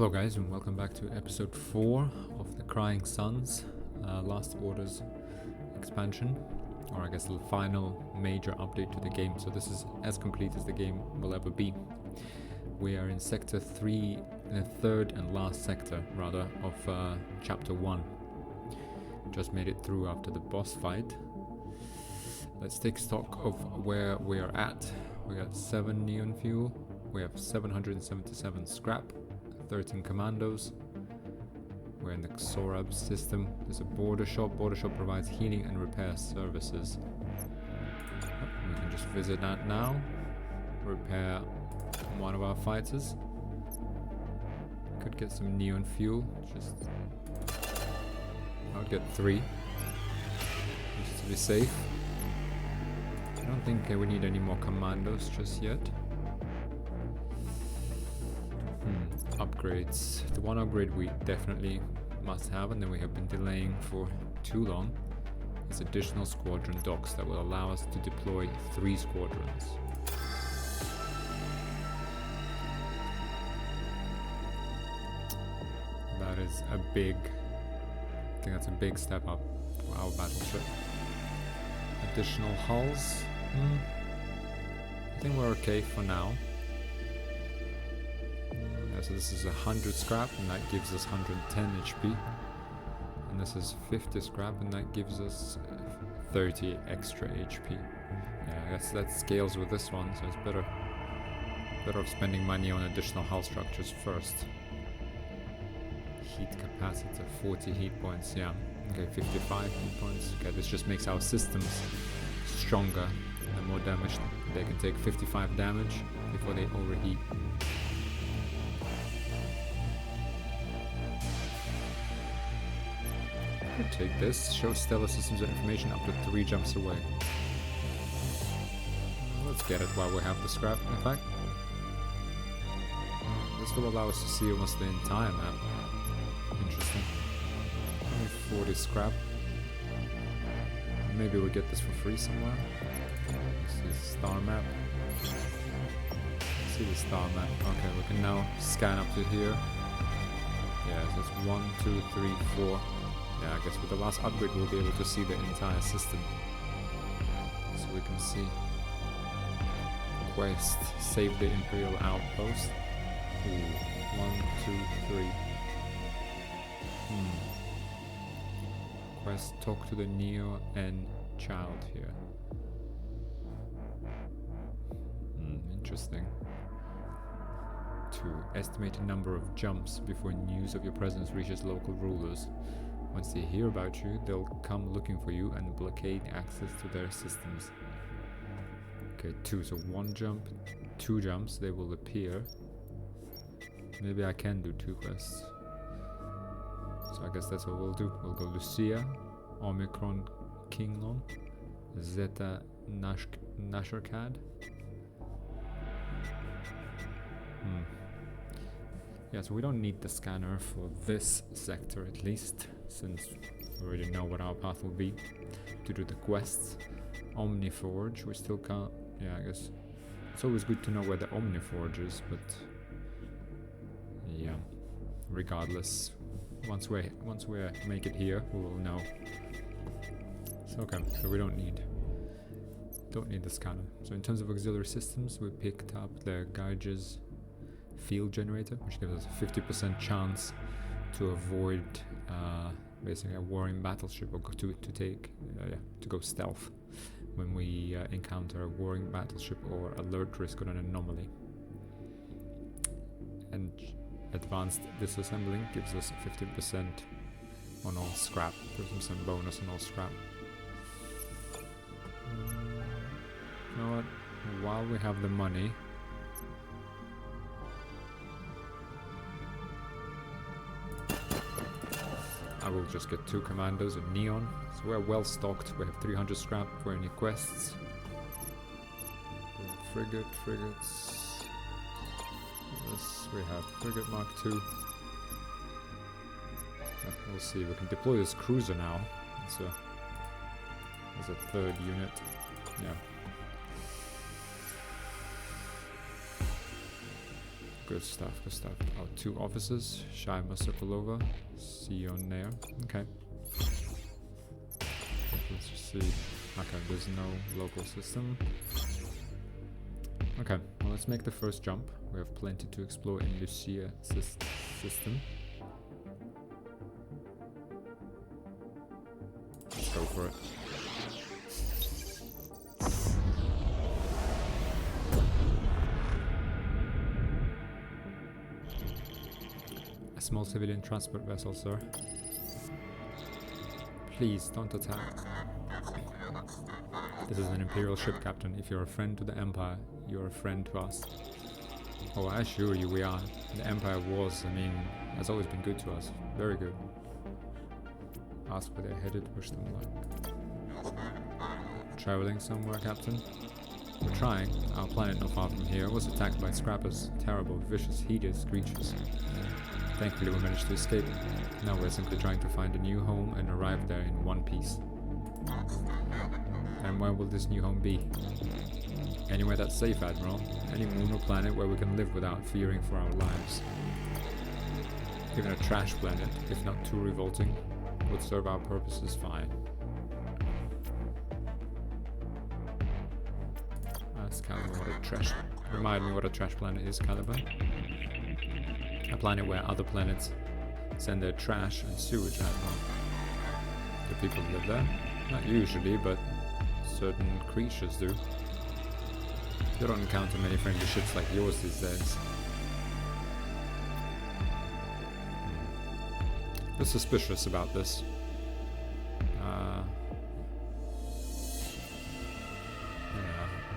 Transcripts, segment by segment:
Hello guys, and welcome back to episode 4 of the Crying Suns Last Orders expansion, or I guess the final major update to the game. So this is as complete as the game will ever be. We are in sector 3, in the third and last sector rather of chapter 1. Just made it through after the boss fight. Let's take stock of where we are at. We got 7 neon fuel, we have 777 scrap, 13 commandos. We're in the Xorab system. There's a border shop. Border shop provides healing and repair services. We can just visit that now. Repair one of our fighters. Could get some neon fuel. I would get 3. Just to be safe. I don't think we need any more commandos just yet. Upgrades. The one upgrade we definitely must have, and then we have been delaying for too long, is additional squadron docks that will allow us to deploy 3 squadrons. That is a big, I think that's a big step up for our battleship. Additional hulls. I think we're okay for now. So this is 100 scrap, and that gives us 110 HP. And this is 50 scrap, and that gives us 30 extra HP. Yeah, I guess that scales with this one, so it's better off spending money on additional hull structures first. Heat capacitor, 40 heat points, yeah. Okay, 55 heat points. Okay, this just makes our systems stronger, and the more damage they can take. 55 damage before they overheat. Take this. Show stellar systems information up to 3 jumps away. Let's get it while we have the scrap, in fact. This will allow us to see almost the entire map. Interesting. Only 40 scrap. Maybe we'll get this for free somewhere. This is star map. See the star map. Okay, we can now scan up to here. Yeah, so it's 1, 2, 3, 4. Yeah, I guess with the last upgrade we'll be able to see the entire system. So we can see quest, save the Imperial outpost. Ooh, 1, 2, 3. Quest, talk to the Neo and child here. Interesting. 2. Estimate the number of jumps before news of your presence reaches local rulers. Once they hear about you, they'll come looking for you and blockade access to their systems. Okay, 2. So 1 jump, 2 jumps, they will appear. Maybe I can do 2 quests. So I guess that's what we'll do. We'll go Lucia, Omicron Kinglon, Zeta Nashercad. Yeah, so we don't need the scanner for this sector at least, since we already know what our path will be to do the quests. Omniforge, we still can't. Yeah, I guess it's always good to know where the Omniforge is, but yeah, regardless, once we make it here, we will know. So okay, so we don't need the scanner. So in terms of auxiliary systems, we picked up the Geiger's field generator, which gives us a 50% chance to avoid basically a warring battleship, or to go stealth when we encounter a warring battleship or alert risk on an anomaly. And advanced disassembling gives us 15% on all scrap. Gives them some bonus on all scrap. You know what? While we have the money, I will just get 2 commandos and neon. So we're well stocked. We have 300 scrap for any quests. Frigates. This we have frigate Mark II. We'll see. We can deploy this cruiser now. It's a 3rd unit. Yeah. Good stuff, good stuff. Our 2 officers, Shaima Sokolova, Sionair. Okay. Let's just see. Okay, there's no local system. Okay, well, let's make the first jump. We have plenty to explore in Lucia system. Let's go for it. A small civilian transport vessel, sir. Please don't attack. This is an Imperial ship, Captain. If you're a friend to the Empire, you're a friend to us. Oh, I assure you we are. The Empire has always been good to us. Very good. Ask where they're headed, wish them luck. Traveling somewhere, Captain? We're trying. Our planet not far from here was attacked by scrappers. Terrible, vicious, hideous creatures. Thankfully we managed to escape. Now we're simply trying to find a new home and arrive there in one piece. And where will this new home be? Anywhere that's safe, Admiral. Any moon or planet where we can live without fearing for our lives. Even a trash planet, if not too revolting, would serve our purposes fine. Ask Caliber what a trash... Remind me what a trash planet is, Caliber. A planet where other planets send their trash and sewage out. Do people live there? Not usually, but certain creatures do. You don't encounter many friendly ships like yours these days. They're suspicious about this. Yeah,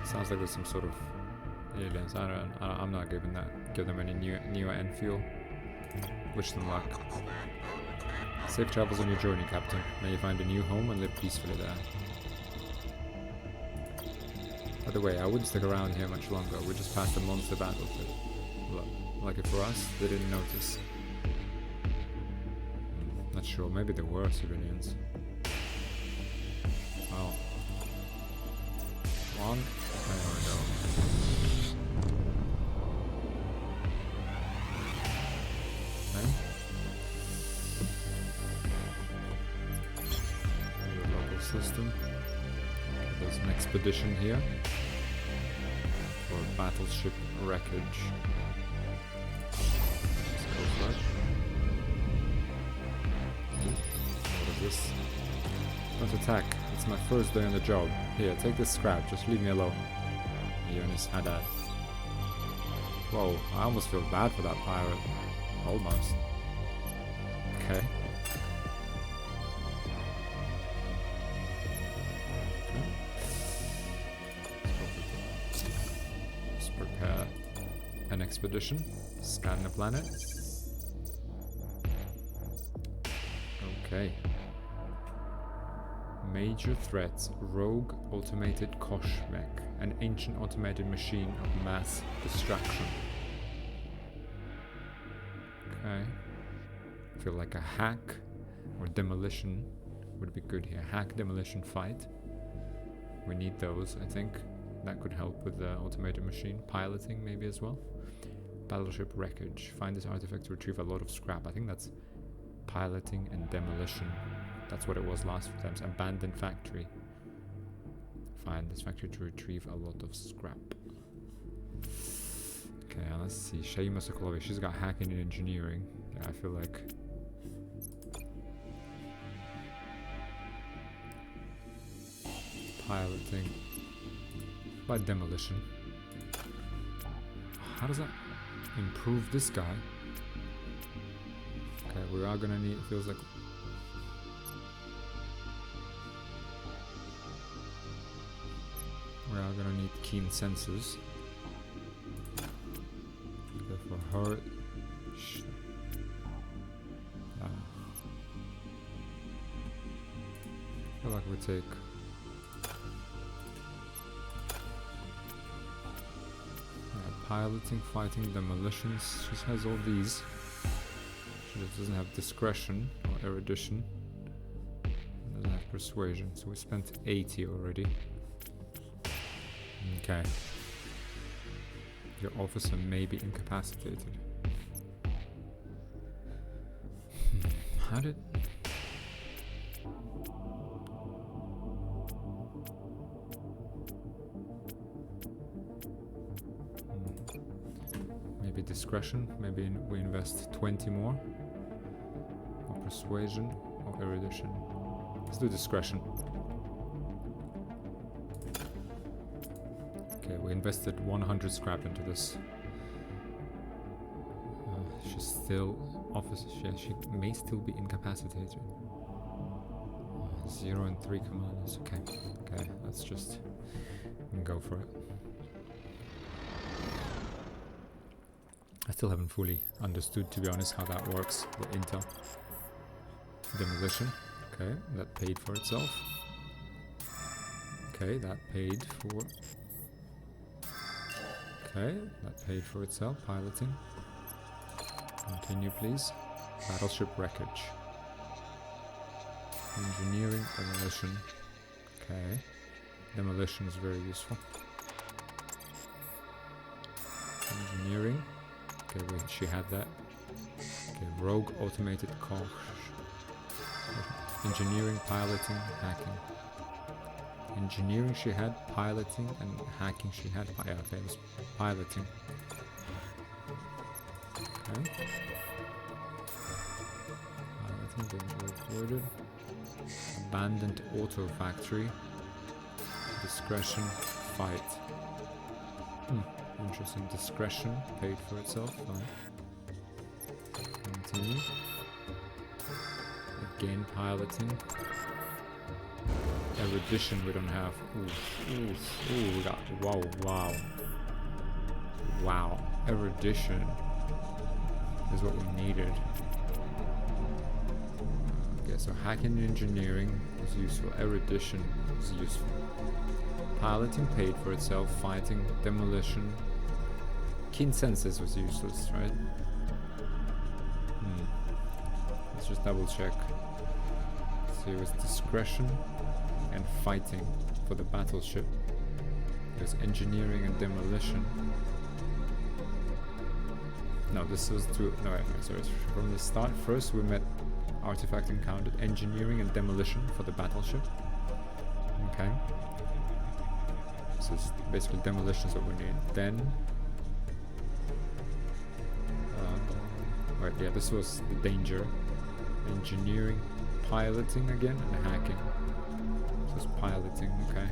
sounds like there's some sort of aliens. I'm not giving them any new end fuel. Wish them luck. Safe travels on your journey, Captain. May you find a new home and live peacefully there. By the way, I wouldn't stick around here much longer. We just passed a monster battlefield. Lucky for us, they didn't notice. Not sure, maybe there were civilians. Well. One. There we go. Okay. Local system. There's an expedition here for battleship wreckage. Let's go for it. What is this? Don't attack. It's my first day on the job. Here, take this scrap. Just leave me alone. Ionis Haddad. Whoa, I almost feel bad for that pirate. Almost. Okay. Let's prepare an expedition. Scan the planet. Okay. Major threats: rogue automated Kosh mech, an ancient automated machine of mass destruction. Okay. I feel like a hack or demolition would be good here. Hack, demolition, fight. We need those, I think. That could help with the automated machine. Piloting maybe as well. Battleship wreckage. Find this artifact to retrieve a lot of scrap. I think that's piloting and demolition. That's what it was last few times. Abandoned factory. Find this factory to retrieve a lot of scrap. Okay, let's see. Shaima Sokolova, she's got hacking and engineering. Yeah, I feel like... piloting. By demolition. How does that improve this guy? Okay, we are gonna need... it feels like... we are gonna need keen sensors. Okay, for her... I feel like we take... piloting, fighting, demolitions. She has all these. She just doesn't have discretion or erudition. Doesn't have persuasion. So we spent 80 already. Okay. Your officer may be incapacitated. How did... Maybe discretion, maybe we invest 20 more. Or persuasion, or erudition. Let's do discretion. Okay, we invested 100 scrap into this. She's still officer. She may still be incapacitated. 0 and 3 commanders. Okay, okay, let's just go for it. I still haven't fully understood, to be honest, how that works. The intel. Demolition. Okay, that paid for itself. Okay, that paid for... Okay, that paid for itself. Piloting. Continue, please. Battleship wreckage. Engineering, demolition. Okay. Demolition is very useful. Engineering. Okay, she had that. Okay, rogue automated car. Engineering, piloting, hacking. Engineering she had, piloting, and hacking she had. Yeah, okay, it was piloting. Okay. Piloting being reported. Abandoned auto factory. Discretion, fight. Interesting. Discretion paid for itself. Fine. Continue. Again, piloting. Erudition we don't have. Ooh, we got. Wow. Wow. Erudition is what we needed. Okay, so hacking and engineering is useful. Erudition is useful. Piloting paid for itself. Fighting, demolition. Keen senses was useless, right? Let's just double check. So it was discretion and fighting for the battleship. There's engineering and demolition. No, this was too... No, wait, sorry. From the start, first we met artifact encountered, engineering and demolition for the battleship. Okay. So it's basically demolition is what we need. Then... right, yeah, this was the danger. Engineering, piloting again, and hacking. So it's piloting, okay.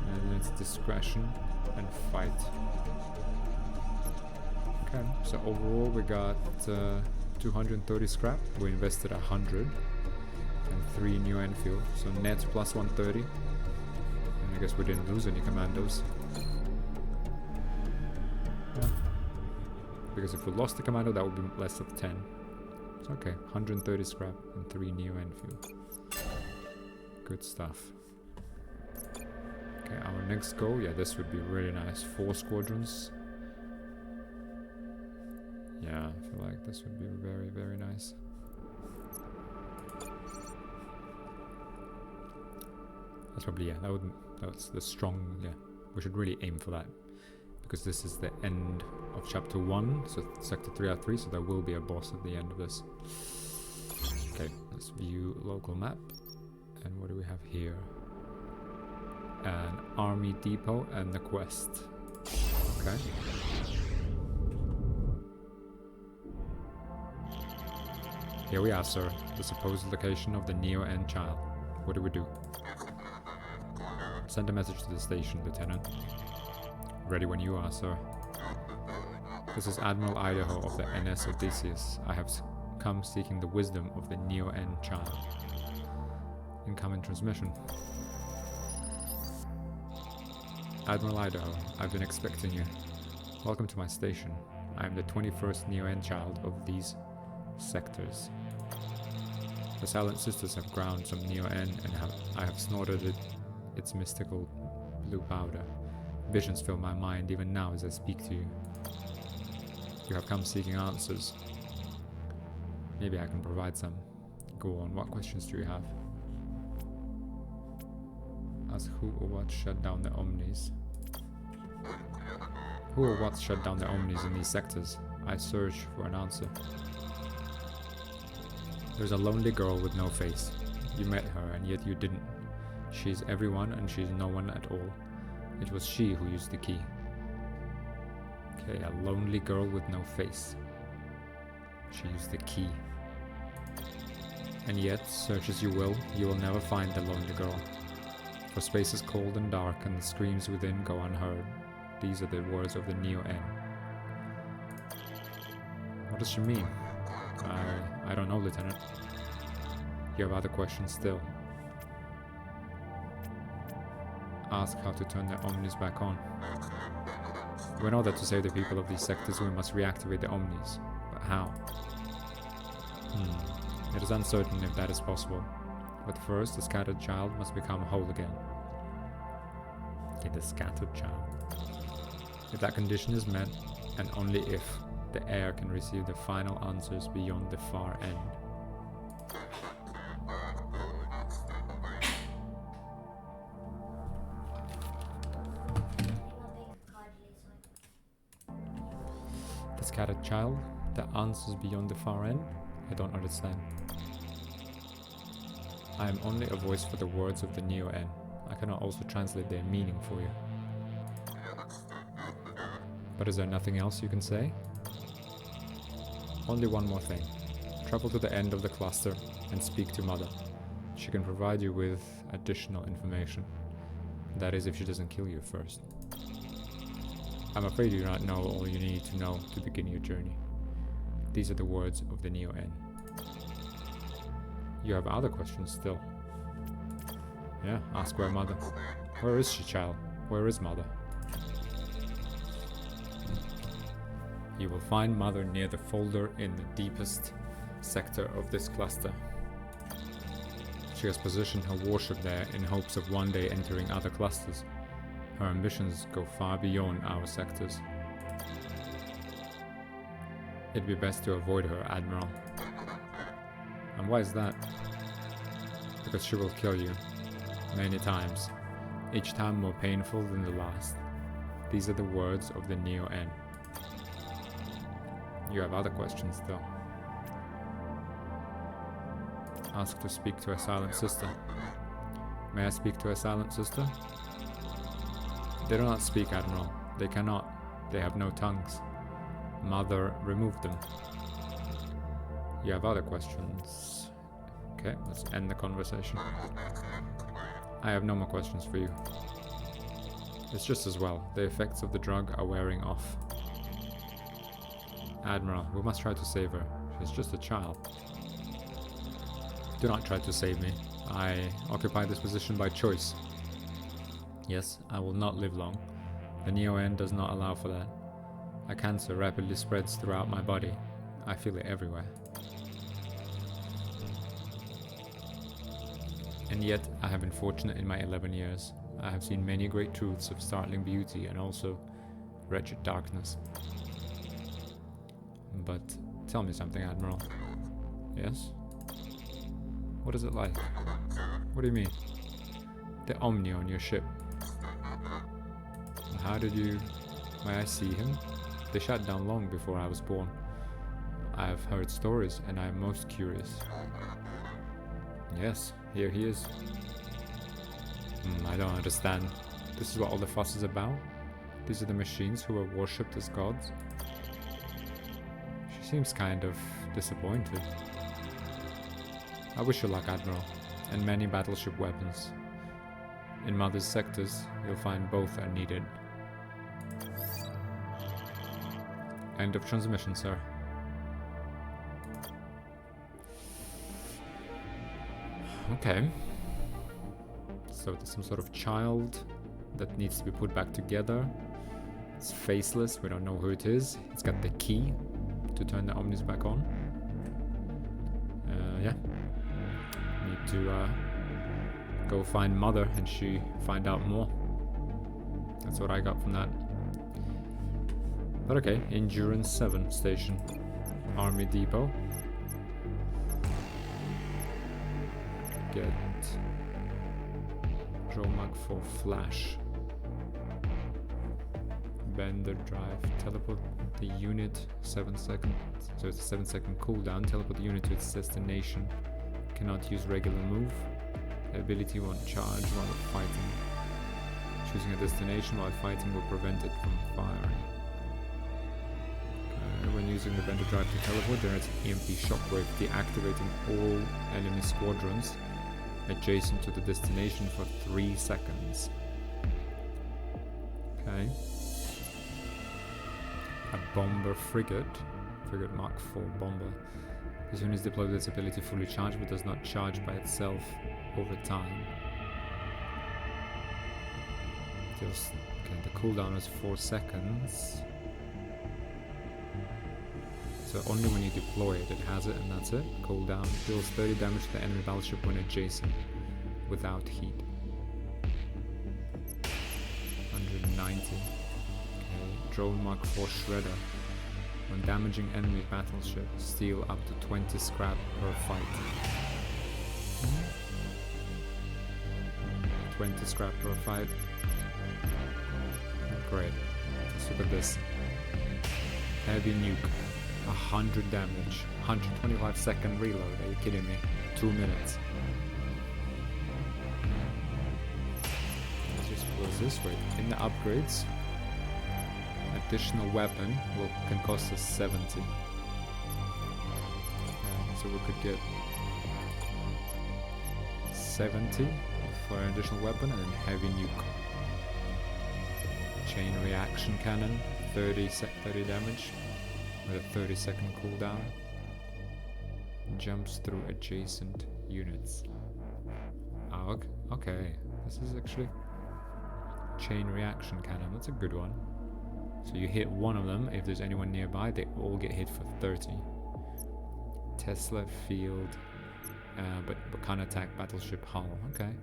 And then it's discretion and fight. Okay, so overall we got 230 scrap. We invested 100 and 3 new Enfield. So net plus 130. And I guess we didn't lose any commandos. Yeah. Because if we lost the commando, that would be less of 10. So okay, 130 scrap and 3 new Enfield. Good stuff. Okay, our next goal, yeah, this would be really nice. 4 squadrons. Yeah, I feel like this would be very, very nice. That's probably, yeah, that's the strong, yeah. We should really aim for that. Because this is the end of chapter 1, so sector 3 out of 3, so there will be a boss at the end of this. Okay, let's view local map. And what do we have here? An army depot and the quest. Okay. Here we are, sir. The supposed location of the Neo-N child. What do we do? Send a message to the station, Lieutenant. Ready when you are, sir. This is Admiral Idaho of the NS Odysseus. I have come seeking the wisdom of the Neo-N child. Incoming transmission. Admiral Idaho, I've been expecting you. Welcome to my station. I am the 21st Neo-N child of these sectors. The Silent Sisters have ground some Neo-N and I have snorted its mystical blue powder. Visions fill my mind even now as I speak to you. You have come seeking answers. Maybe I can provide some. Go on, what questions do you have? Ask who or what shut down the Omnis. Who or what shut down the Omnis in these sectors? I search for an answer. There's a lonely girl with no face. You met her and yet you didn't. She's everyone and she's no one at all. It was she who used the key. Okay, a lonely girl with no face. She used the key. And yet, search as you will never find the lonely girl. For space is cold and dark and the screams within go unheard. These are the words of the Neo-N. What does she mean? I don't know, Lieutenant. You have other questions still. Ask how to turn the Omnis back on. We know that to save the people of these sectors we must reactivate the Omnis. But how? It is uncertain if that is possible. But first, the scattered child must become whole again. Okay, the scattered child. If that condition is met, and only if, the heir can receive the final answers beyond the far end. The scattered child? The answers beyond the far end? I don't understand. I am only a voice for the words of the Neo-N. I cannot also translate their meaning for you. But is there nothing else you can say? Only one more thing. Travel to the end of the cluster and speak to Mother. She can provide you with additional information. That is, if she doesn't kill you first. I'm afraid you do not know all you need to know to begin your journey. These are the words of the Neo-N. You have other questions still. Yeah, ask where Mother. Where is she, child? Where is Mother? You will find Mother near the folder in the deepest sector of this cluster. She has positioned her warship there in hopes of one day entering other clusters. Her ambitions go far beyond our sectors. It'd be best to avoid her, Admiral. And why is that? Because she will kill you. Many times. Each time more painful than the last. These are the words of the Neo-N. You have other questions though. Ask to speak to a silent sister. May I speak to a silent sister? They do not speak, Admiral. They cannot. They have no tongues. Mother removed them. You have other questions? Okay, let's end the conversation. I have no more questions for you. It's just as well. The effects of the drug are wearing off. Admiral, we must try to save her. She's just a child. Do not try to save me. I occupy this position by choice. Yes, I will not live long. The Neo-N does not allow for that. A cancer rapidly spreads throughout my body. I feel it everywhere. And yet, I have been fortunate in my 11 years. I have seen many great truths of startling beauty and also wretched darkness. But tell me something, Admiral. Yes? What is it like? What do you mean? The Omni on your ship. How did you... May I see him? They shut down long before I was born. I have heard stories and I am most curious. Yes, here he is. I don't understand. This is what all the fuss is about? These are the machines who were worshipped as gods? She seems kind of disappointed. I wish you luck, Admiral, and many battleship weapons. In Mother's sectors, you'll find both are needed. End of transmission, sir. Okay. So there's some sort of child that needs to be put back together. It's faceless, we don't know who it is. It's got the key to turn the Omnis back on. Yeah. Need to go find Mother and find out more. That's what I got from that. But okay, Endurance 7 station. Army Depot. Get Dromag for Flash. Bender drive. Teleport the unit 7 seconds. So it's a 7-second cooldown. Teleport the unit to its destination. Cannot use regular move. Ability won't charge while fighting. Choosing a destination while fighting will prevent it from firing. When using the Bender drive to teleport, generates an EMP shockwave, deactivating all enemy squadrons adjacent to the destination for 3 seconds. Okay. A bomber frigate Mark IV bomber. This unit is deployed with its ability fully charged but does not charge by itself over time. Just, okay, the cooldown is 4 seconds. So only when you deploy it, it has it, and that's it. Cooldown deals 30 damage to the enemy battleship when adjacent, without heat. 190. Okay. Drone Mark IV Shredder. When damaging enemy battleship, steal up to 20 scrap per fight. 20 scrap per fight. Great. Let's look at this. Heavy nuke. 100 damage. 125-second reload. Are you kidding me? 2 minutes. Let's just close this way. In the upgrades, additional weapon can cost us 70. So we could get 70 for an additional weapon and then heavy nuke. Chain reaction cannon, 30 damage with a 30-second cooldown. Jumps through adjacent units. Oh, okay. This is actually chain reaction cannon. That's a good one. So you hit one of them, if there's anyone nearby, they all get hit for 30. Tesla field, but can't attack battleship hull. Okay.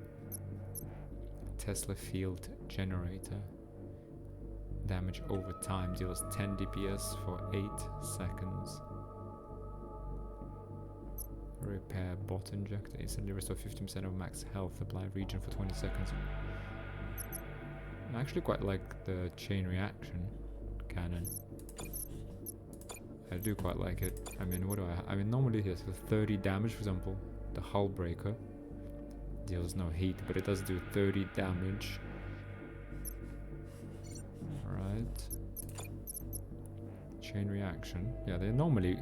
Tesla field generator. Damage over time, deals 10 DPS for 8 seconds. Repair bot injector, instantly restore 15% of max health, apply regen for 20 seconds. I actually quite like the chain reaction cannon. I do quite like it. I mean, what do I mean, normally it's for 30 damage, for example, the hull breaker deals no heat, but it does do 30 damage. Right. Chain reaction. Yeah, they normally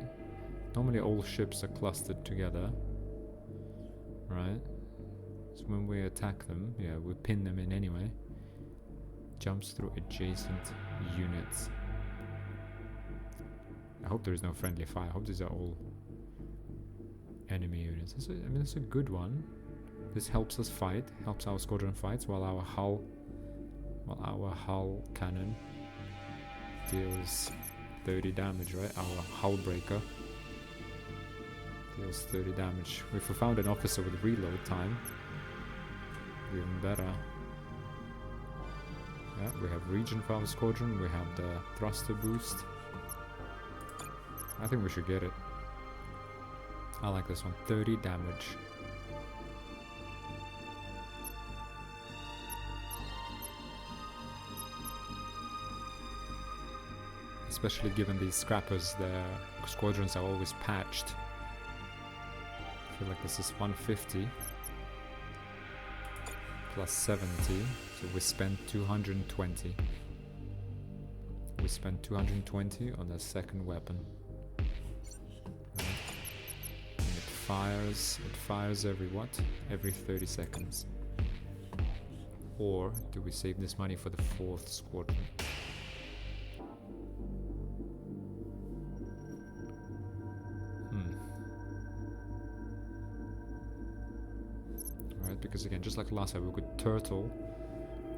all ships are clustered together. Right? So when we attack them, yeah, we pin them in anyway. Jumps through adjacent units. I hope there is no friendly fire. I hope these are all enemy units. I mean, it's a good one. This helps us fight, helps our squadron fights, while our hull cannon deals 30 damage, right? Our hull breaker deals 30 damage. If we found an officer with reload time, even better. Yeah, we have regen for our squadron, we have the thruster boost. I think we should get it. I like this one. 30 damage. Especially given these scrappers, their squadrons are always patched. I feel like this is 150 plus 70, so we spent 220. We spent 220 on the second weapon. And it fires every what? Every 30 seconds. Or do we save this money for the fourth squadron? Because again, just like last time, we could turtle,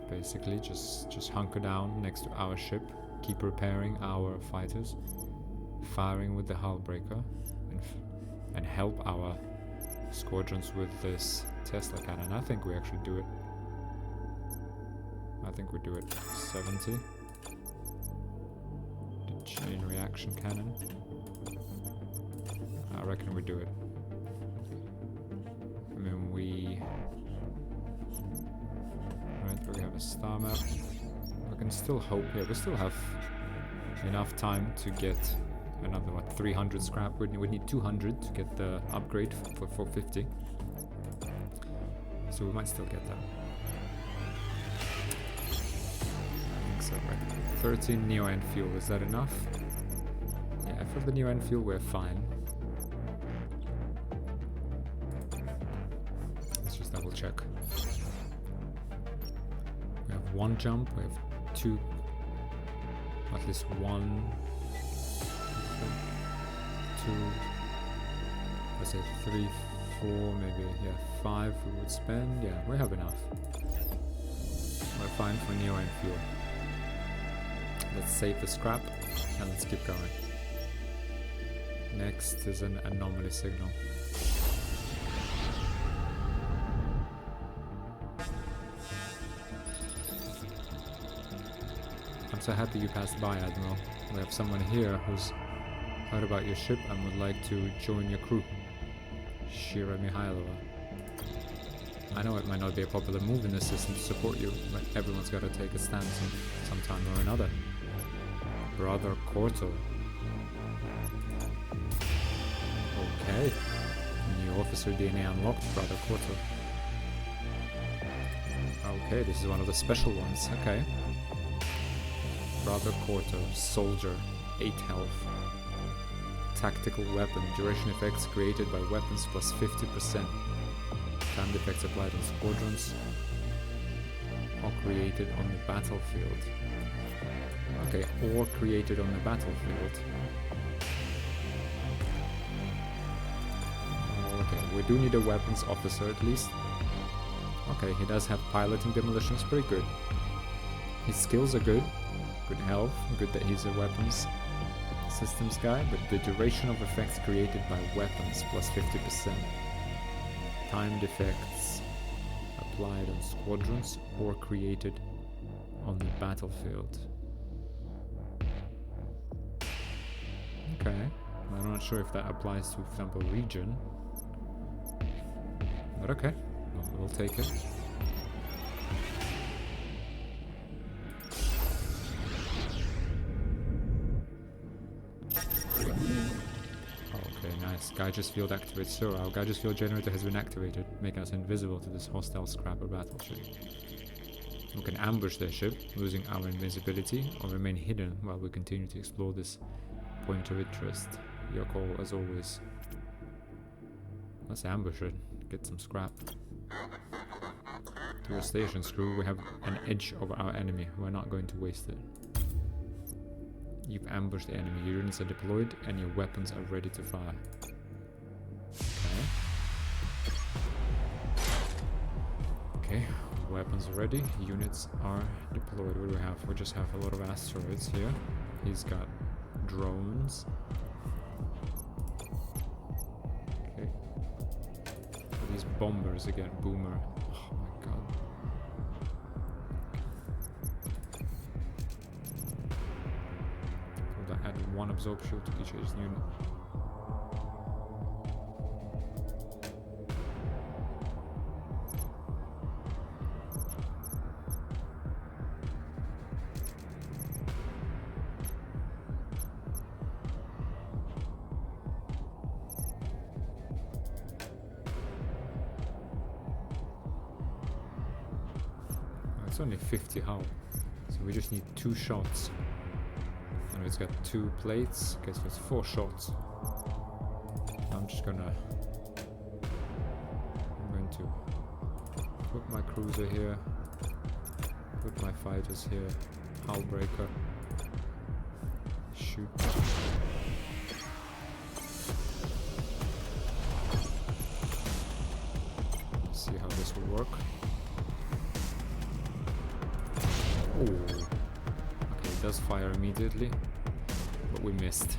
basically just hunker down next to our ship, keep repairing our fighters, firing with the hull breaker, and help our squadrons with this Tesla cannon. I think we actually do it. I think we do it. 70. The chain reaction cannon. I reckon we do it. I mean, we have a star map. can still hope. Yeah, we still have enough time to get another, what, 300 scrap. We need 200 to get the upgrade for 450. So we might still get that. I think so, right? 13 neo-end fuel, is that enough? Yeah, for the neo-end fuel we're fine. Let's just double check. We have one jump, we have two, at least one, two, let's say 3, 4, maybe, yeah, 5 we would spend. Yeah, we have enough. We're fine for neo-end fuel. Let's save the scrap and let's keep going. Next is an anomaly signal. I'm so happy you passed by, Admiral. We have someone here who's heard about your ship and would like to join your crew. Shira Mihailova. I know it might not be a popular move in the system to support you, but everyone's got to take a stance sometime or another. Brother Corto. Okay. New officer DNA unlocked, Brother Corto. Okay, this is one of the special ones. Okay. Brother Corto, soldier, 8 health. Tactical weapon, duration effects created by weapons plus 50%. Timed effects applied on squadrons or created on the battlefield. Okay, or created on the battlefield. Okay, we do need a weapons officer at least. Okay, he does have piloting demolitions, pretty good. His skills are good. Good health, good that he's a weapons systems guy, but the duration of effects created by weapons plus 50%. Timed effects applied on squadrons or created on the battlefield. Okay, I'm not sure if that applies to, for example, region. But okay, we'll take it. Gaia's field activates. So our Gaia's field generator has been activated, making us invisible to this hostile scrapper battleship. We can ambush their ship, losing our invisibility, or remain hidden while we continue to explore this point of interest. Your call, as always. Let's ambush it, get some scrap. To your stations, crew, we have an edge over our enemy. We're not going to waste it. You've ambushed the enemy, your units are deployed, and your weapons are ready to fire. Okay, weapons ready, units are deployed. What do we have? We just have a lot of asteroids here. He's got drones. Okay. These bombers again, boomer. Oh my god. Hold on, add 1 absorb shield to each unit. It's only 50 hull, so we just need 2 shots. And it's got 2 plates, okay, so it's 4 shots. I'm going to put my cruiser here, put my fighters here, hull breaker, shoot. See how this will work. Oh, okay, it does fire immediately, but we missed.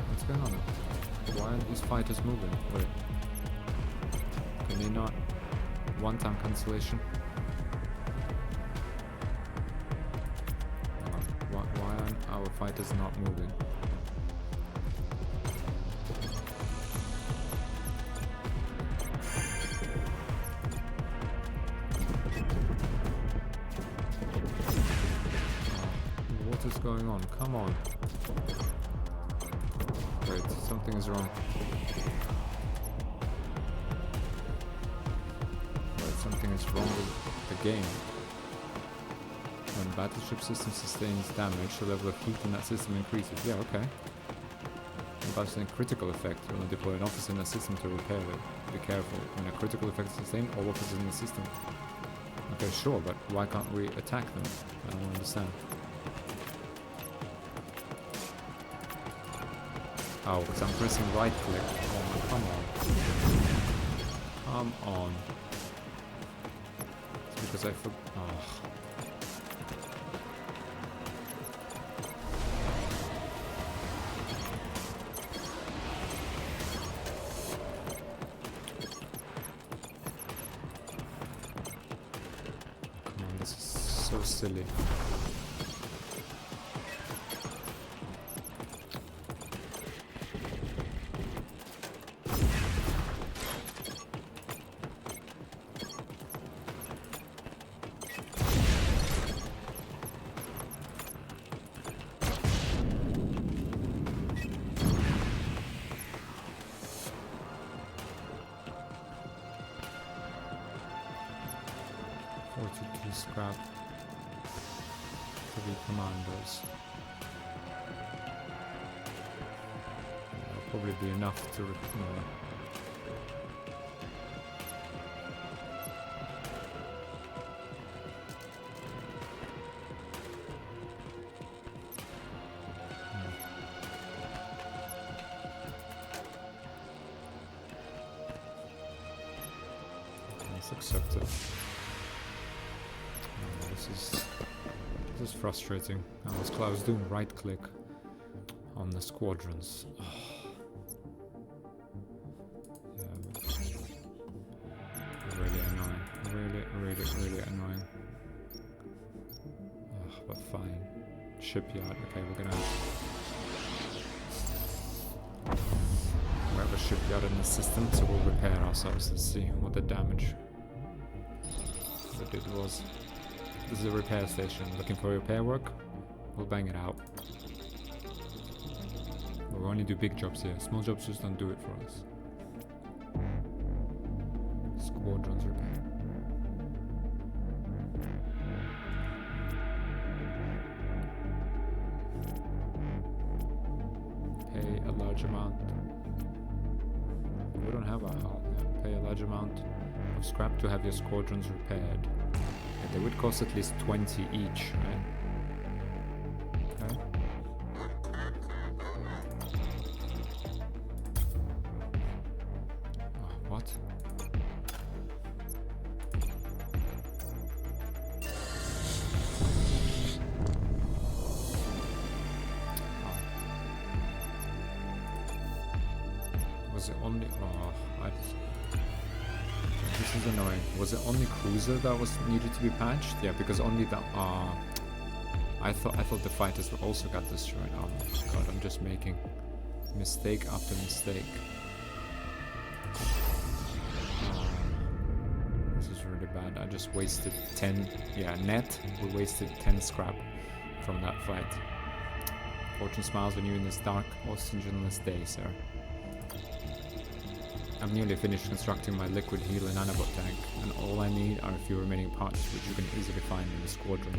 What's going on? Why are these fighters moving? Wait. Can they not? One-time cancellation? Why aren't our fighter's not moving. What is going on? Come on. Wait, something is wrong. Wait, something is wrong with the game. When battleship system sustains damage, the level of heat in that system increases. Yeah, okay. That's a critical effect. You want to deploy an officer in the system to repair it. Be careful. When a critical effect is sustained, all officers in the system. Okay, sure, but why can't we attack them? I don't understand. Oh, because I'm pressing right click. Oh, come on. Come on. It's because I forgot. Oh. So silly. Scrap. 3 commandos. That'll probably be enough to let's accept it. This is frustrating. I was doing right click on the squadrons. Oh. Yeah. Really annoying. Really annoying. Oh, but fine. Shipyard. Okay, we're gonna we have a shipyard in the system, so we'll repair ourselves. Let's see what the damage that it was. This is a repair station. Looking for repair work? We'll bang it out. We'll only do big jobs here. Small jobs just don't do it for us. Squadrons repair. Pay a large amount. We don't have a hull. Pay a large amount of scrap to have your squadrons repaired. They would cost at least 20 each, right? Okay. Oh, what? Oh. Was it only... Oh, this is annoying. Was it only cruiser that was needed to be patched? Yeah, because only the I thought the fighters also got destroyed. Oh my god, I'm just making mistake after mistake. This is really bad. I just wasted 10. Yeah, net. We wasted 10 scrap from that fight. Fortune smiles on you in this dark, oxygenless day, sir. I've nearly finished constructing my liquid heal and nanobot tank, and all I need are a few remaining parts which you can easily find in the squadron.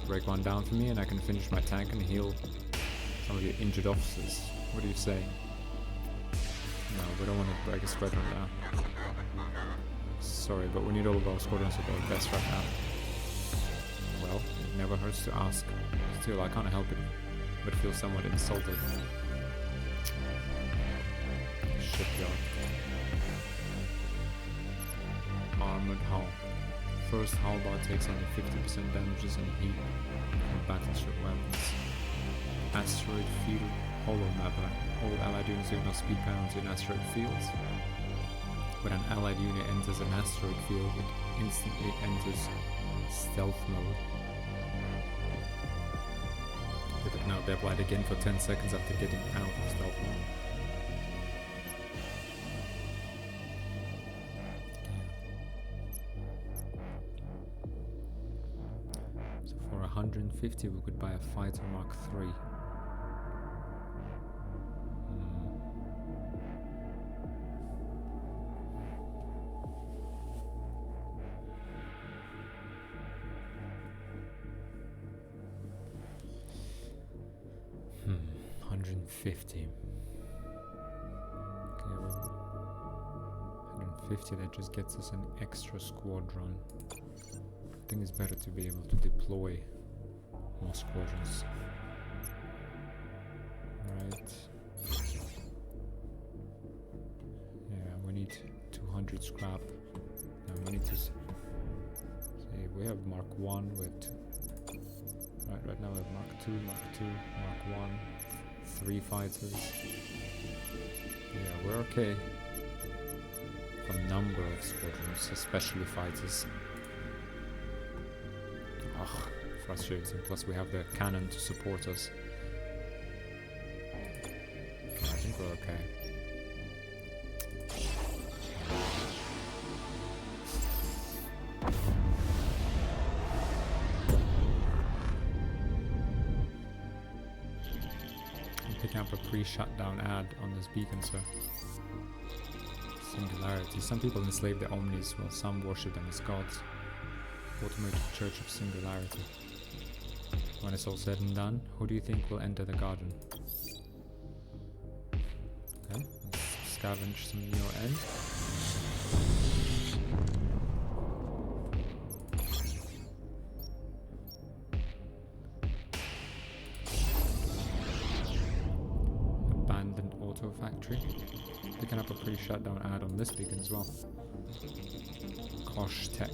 Break one down for me and I can finish my tank and heal some of your injured officers. What do you say? No, we don't want to break a squadron down. Sorry, but we need all of our squadrons at their best right now. Well, it never hurts to ask. Still, I can't help it, but feel somewhat insulted. Shipyard. Armored hull. First hull bar takes only 50% damages and heat from battleship weapons. Asteroid field holo mapper. All allied units ignore speed penalty in asteroid fields. When an allied unit enters an asteroid field, it instantly enters stealth mode. Now they're blind again for 10 seconds after getting out of stealth mode. So for 150 we could buy a fighter Mark III. 150. Okay, well, 150, that just gets us an extra squadron. I think it's better to be able to deploy more squadrons. Right. Yeah, we need 200 scrap. Now we need to see, we have Mark 1, we have 2. Right now we have Mark 2, Mark 1, 3 fighters. Yeah, we're okay. A number of squadrons, especially fighters. Ugh, frustrating. Plus we have the cannon to support us. I think we're okay. Picking up a pre-shutdown ad on this beacon, sir. Singularity. Some people enslave the Omnis, while some worship them as gods. Automated Church of Singularity. When it's all said and done, who do you think will enter the garden? Okay, let's scavenge some in your end. Abandoned auto factory. Picking up a pre-shutdown ad on this beacon as well. Kosh Tech.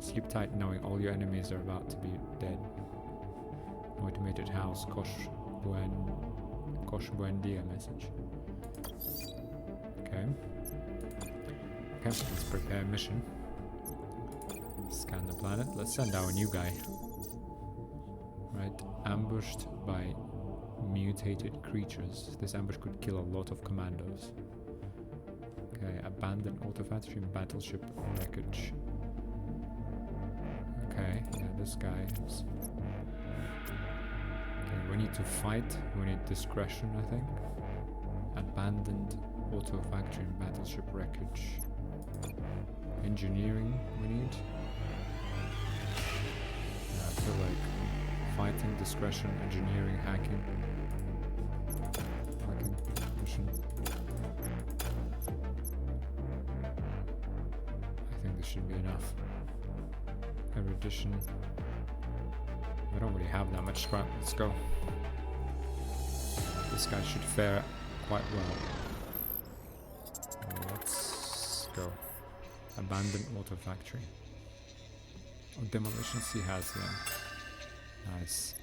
Sleep tight knowing all your enemies are about to be dead. Automated house. Kosh Buen Dia message. Okay. Okay, let's prepare a mission. Scan the planet. Let's send our new guy. Right, ambushed by mutated creatures. This ambush could kill a lot of commandos. Okay, abandoned auto factory and battleship wreckage. Okay, yeah, this guy is... Okay, we need to fight. We need discretion, I think. Abandoned auto factory and battleship wreckage. Engineering we need. Yeah, I feel like fighting, discretion, engineering, hacking. Mission. I think this should be enough. Erudition. We don't really have that much scrap. Let's go. This guy should fare quite well. Let's go. Abandoned auto factory. Oh, demolitions he has, yeah. Nice.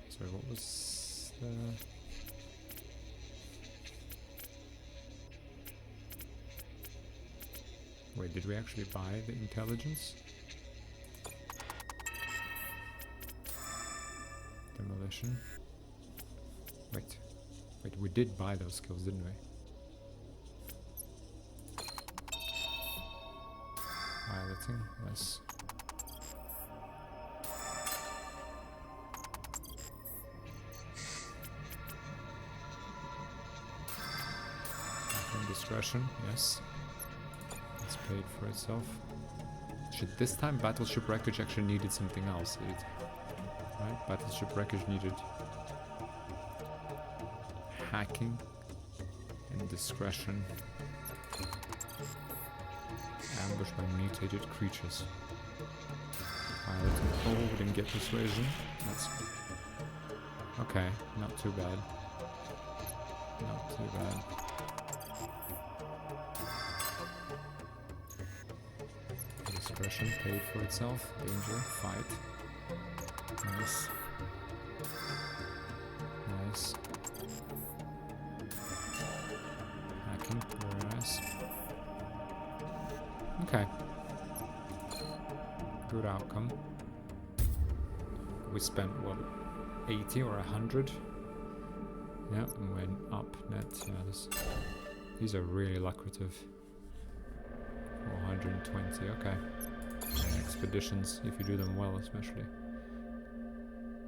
Sorry, what was the... Wait, did we actually buy the intelligence? Demolition. Wait, we did buy those skills, didn't we? Piloting, yes. Discretion, yes. It's paid for itself. Shit, this time battleship wreckage actually needed something else. Right? Battleship wreckage needed hacking and discretion. Ambushed by mutated creatures. Piloting. Oh, we didn't get persuasion. That's okay. Not too bad. Not too bad. Discretion paid for itself. Danger. Fight. Nice. Nice. Hacking. Very nice. Okay. Good outcome. we spent what, 80 or 100? Yeah, and went up net. Yeah, these are really lucrative. 420, okay. And expeditions, if you do them well, especially.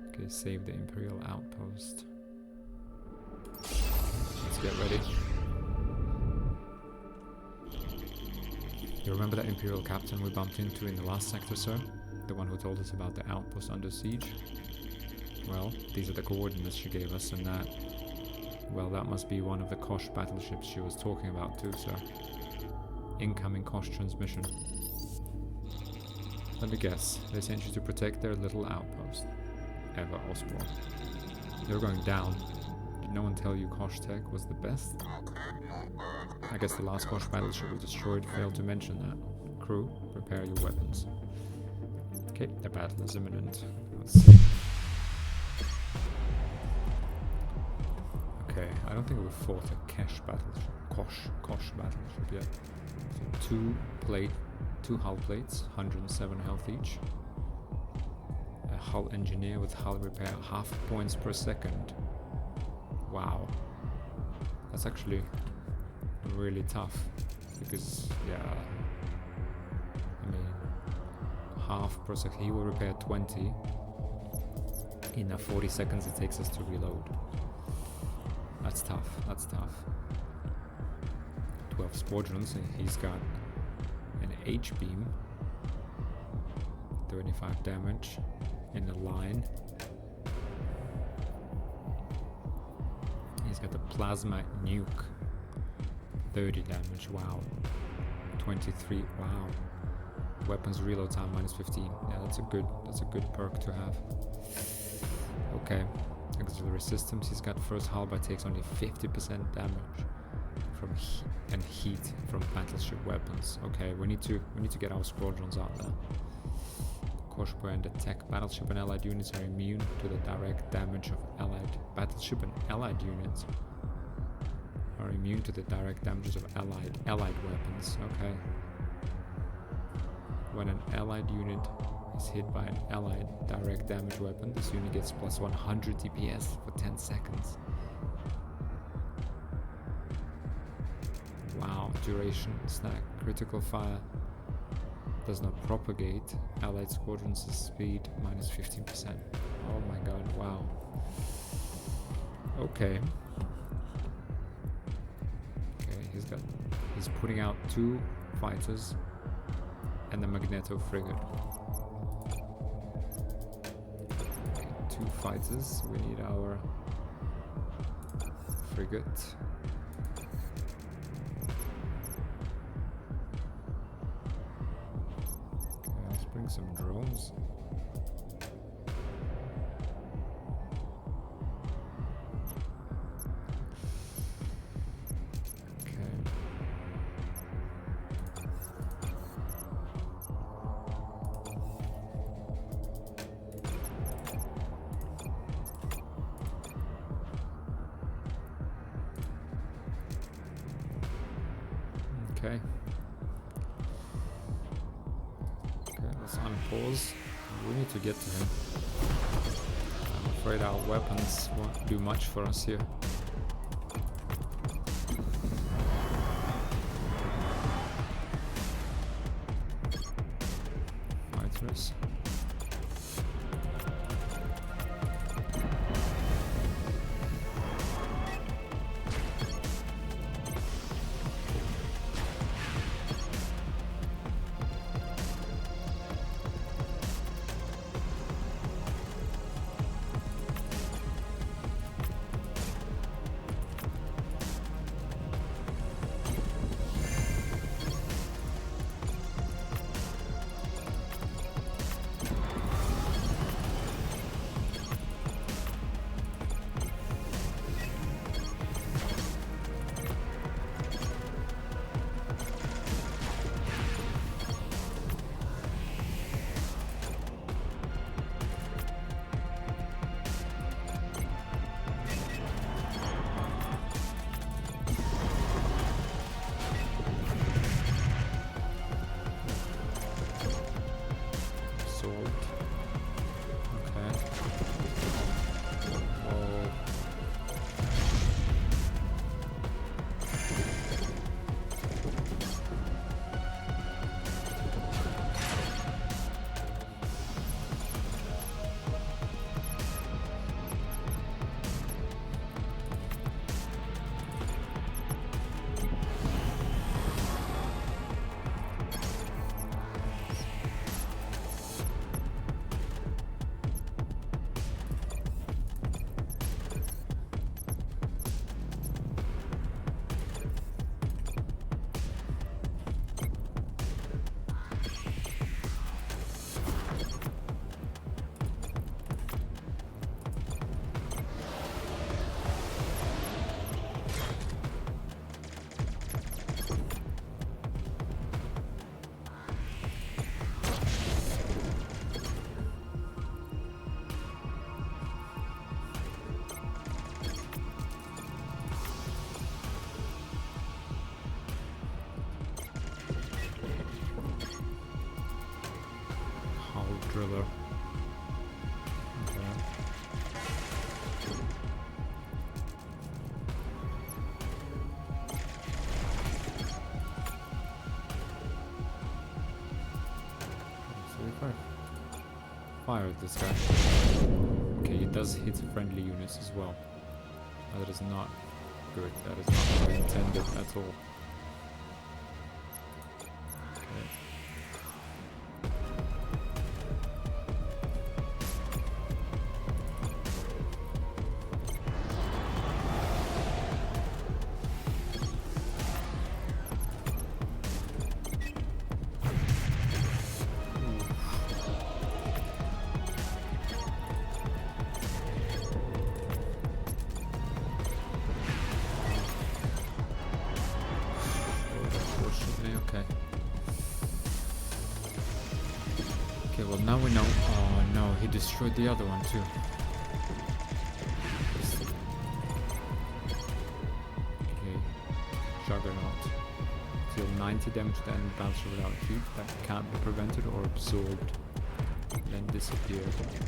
Okay, save the Imperial outpost. Let's get ready. You remember that Imperial captain we bumped into in the last sector, sir? The one who told us about the outpost under siege? Well, these are the coordinates she gave us, and that... Well, that must be one of the Kosh battleships she was talking about too, sir. Incoming Kosh transmission. Let me guess, they sent you to protect their little outpost. Ever Osborne. You're going down. Did no one tell you Kosh tech was the best? I guess the last Kosh battleship we destroyed failed to mention that. Crew, prepare your weapons. Okay, the battle is imminent. Let's see. Okay, I don't think we've fought a Kosh battleship yet. So two hull plates, 107 health each. A hull engineer with hull repair, half points per second. Wow. That's actually really tough, because, yeah, I mean, half per second, he will repair 20 in the 40 seconds it takes us to reload. That's tough, that's tough. 12 squadrons, and he's got an H-beam, 35 damage in the line. He's got the plasma nuke, 30 damage, wow. 23, wow. Weapons reload time minus 15. Yeah, that's a good perk to have. Okay. Auxiliary systems, he's got first hull but takes only 50% damage from heat from battleship weapons. Okay, we need to get our squadrons out there. Kosh brand attack battleship and allied units are immune to the direct damage of allied battleship and allied units are immune to the direct damages of allied weapons. Okay. When an allied unit is hit by an allied direct damage weapon, this unit gets plus 100 DPS for 10 seconds. Wow, duration, snack, critical fire does not propagate. Allied squadrons speed minus 15%. Oh my god, wow. Okay. Okay, he's putting out 2 fighters and the Magneto frigate. 2 fighters, we need our frigate. Okay, let's bring some drones. Okay. Okay, let's unpause. We need to get to him. I'm afraid our weapons won't do much for us here. Fighters. thriller. Okay. So if I fire this guy, okay, it does hit friendly units as well. That is not good. That is not what I intended at all. Okay. Okay, well now we know. Oh no, he destroyed the other one too. Okay, Juggernaut. Deal 90 damage to enemy bouncer without heat. That can't be prevented or absorbed. Then disappear. Okay.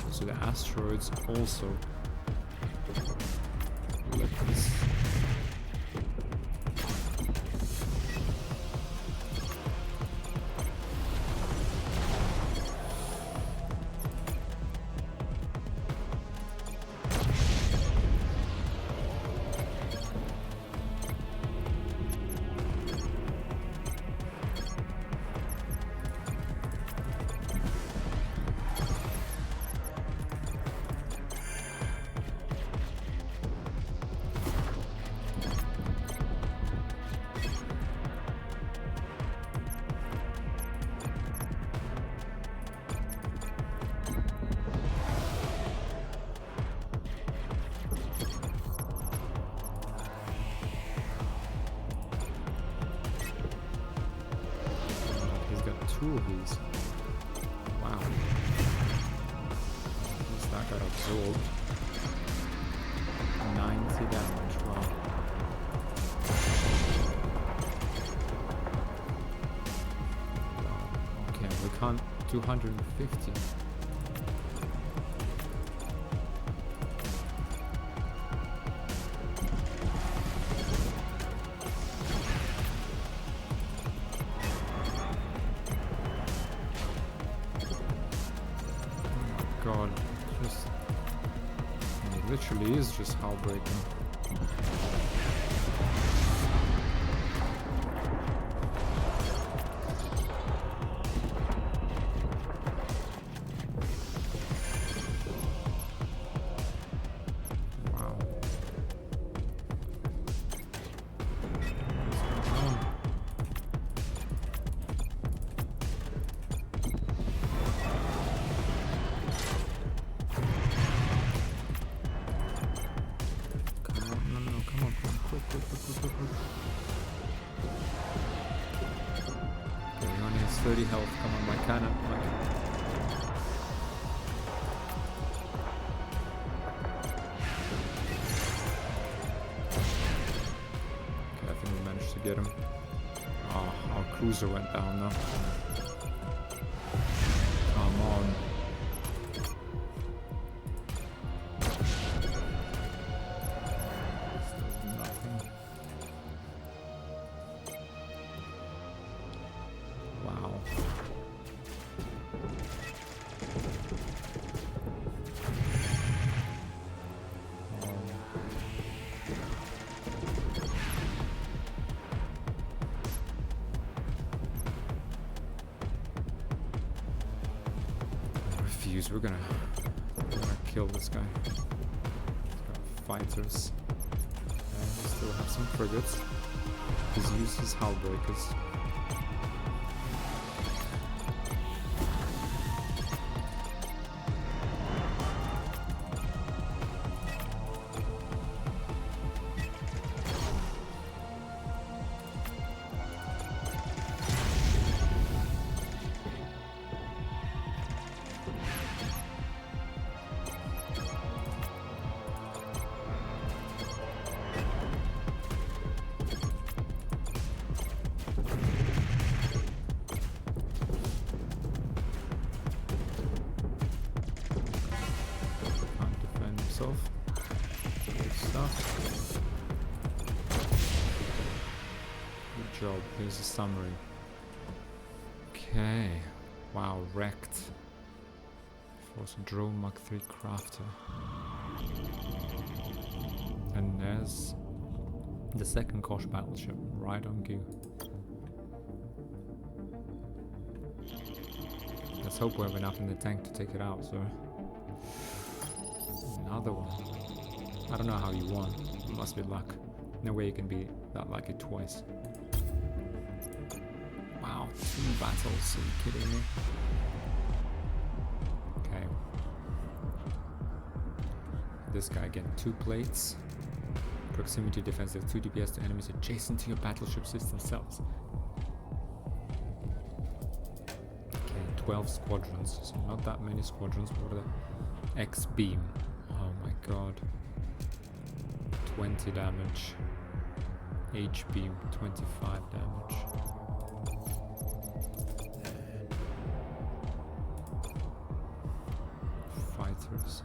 So the asteroids also let this. Two of these. Wow. At least that got absorbed. 90 damage. Wow. Okay, we can't. 250. God, just it literally is just heartbreaking. Wow. Quick. Okay, he only has 30 health. Come on, my cannon. Okay, I think we managed to get him. Oh, our cruiser went down now. Come on. We're gonna kill this guy. He's got fighters. And we still have some frigates. He's used his hull breakers. job. Here's a summary. Okay. Wow, wrecked. Force drone Mark 3 crafter. And there's the second Kosh battleship, right on cue. Let's hope we have enough in the tank to take it out, sir. Another one. I don't know how you won. It must be luck. No way you can be that lucky twice. Wow, 2 battles, are you kidding me? Okay. This guy again, 2 plates. Proximity defense, deals 2 DPS to enemies adjacent to your battleship system cells. Okay, 12 squadrons, so not that many squadrons. What are the X-beam? Oh my god. 20 damage. H-beam, 25 damage. Fighters.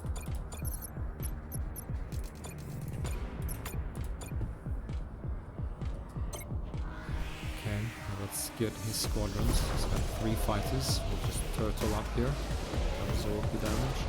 Okay, let's get his squadrons. He's got 3 fighters. We'll just turtle up here. Absorb the damage.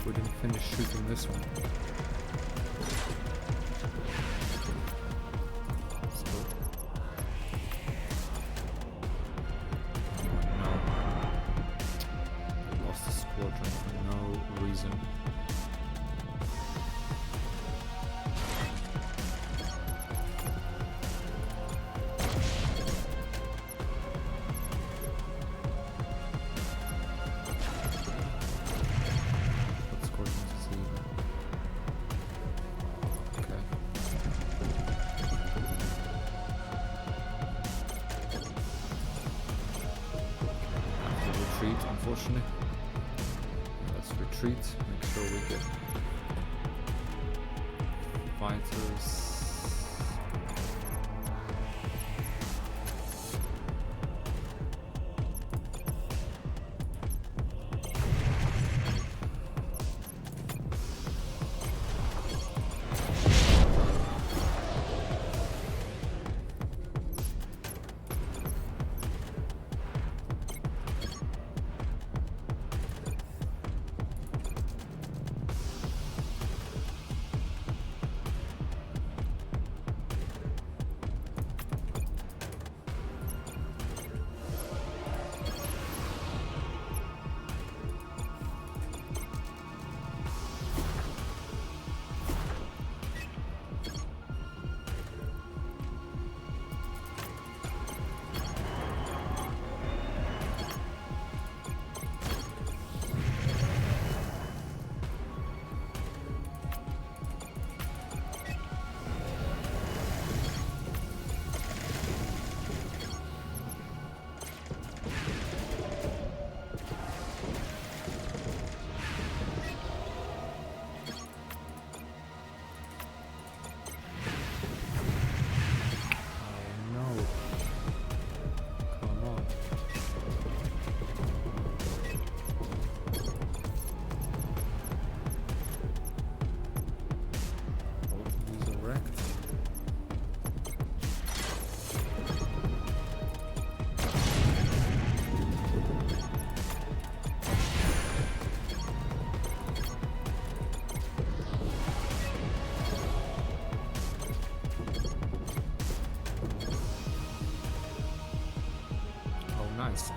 We didn't finish shooting this one. Still. Oh no. Lost a squadron for no reason. Unfortunately, let's retreat, make sure we get fighters.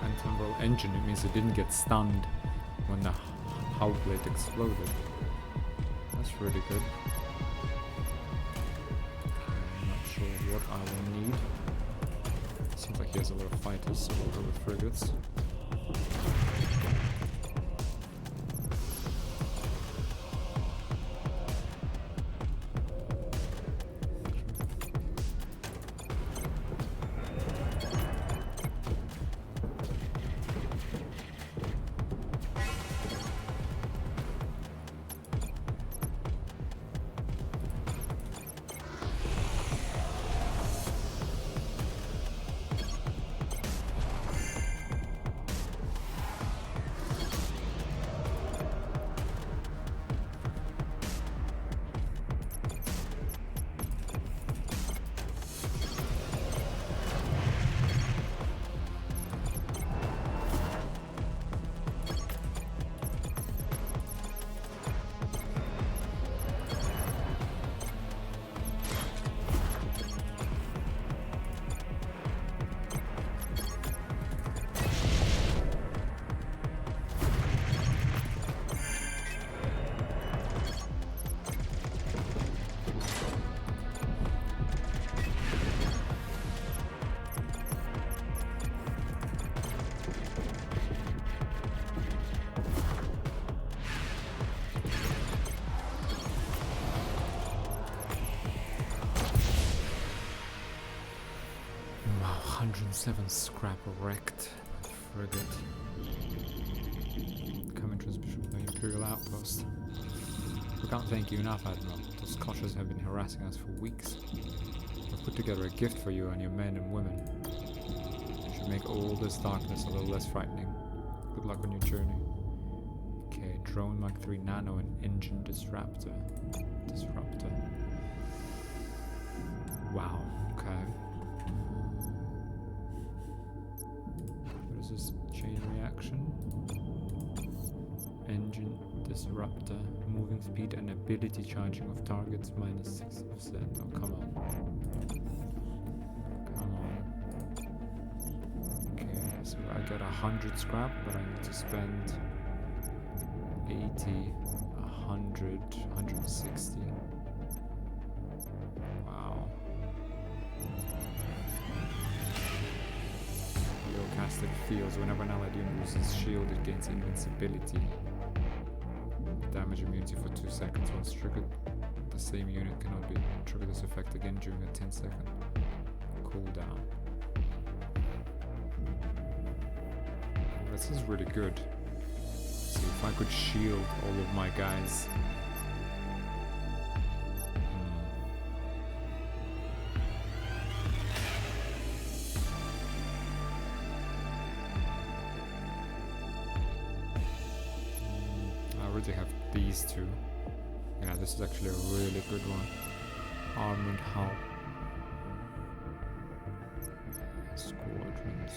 Anti-temporal engine, it means it didn't get stunned when the hull plate exploded. That's really good. I'm not sure what I will need. Seems like he has a lot of fighters, so we'll go with frigates. Wow, 107 scrap wrecked frigate. Coming transmission from the Imperial outpost. We can't thank you enough, Admiral. Those Koshas have been harassing us for weeks. I've put together a gift for you and your men and women. It should make all this darkness a little less frightening. Good luck on your journey. Okay, drone Mark 3 Nano and engine disruptor. Wow, okay. What is this? Chain reaction? Engine disruptor. Moving speed and ability charging of targets minus 60%. Oh, come on. Come on. Okay, so I get 100 scrap, but I need to spend 80, 100, 160. Wow. Casted fields. Whenever an ally loses shield, it gains invincibility. Damage immunity for 2 seconds. Once triggered, the same unit cannot be trigger this effect again during a 10-second cooldown. This is really good. See if I could shield all of my guys. Have these two. Yeah, this is actually a really good one. Armored hull. Squadrons.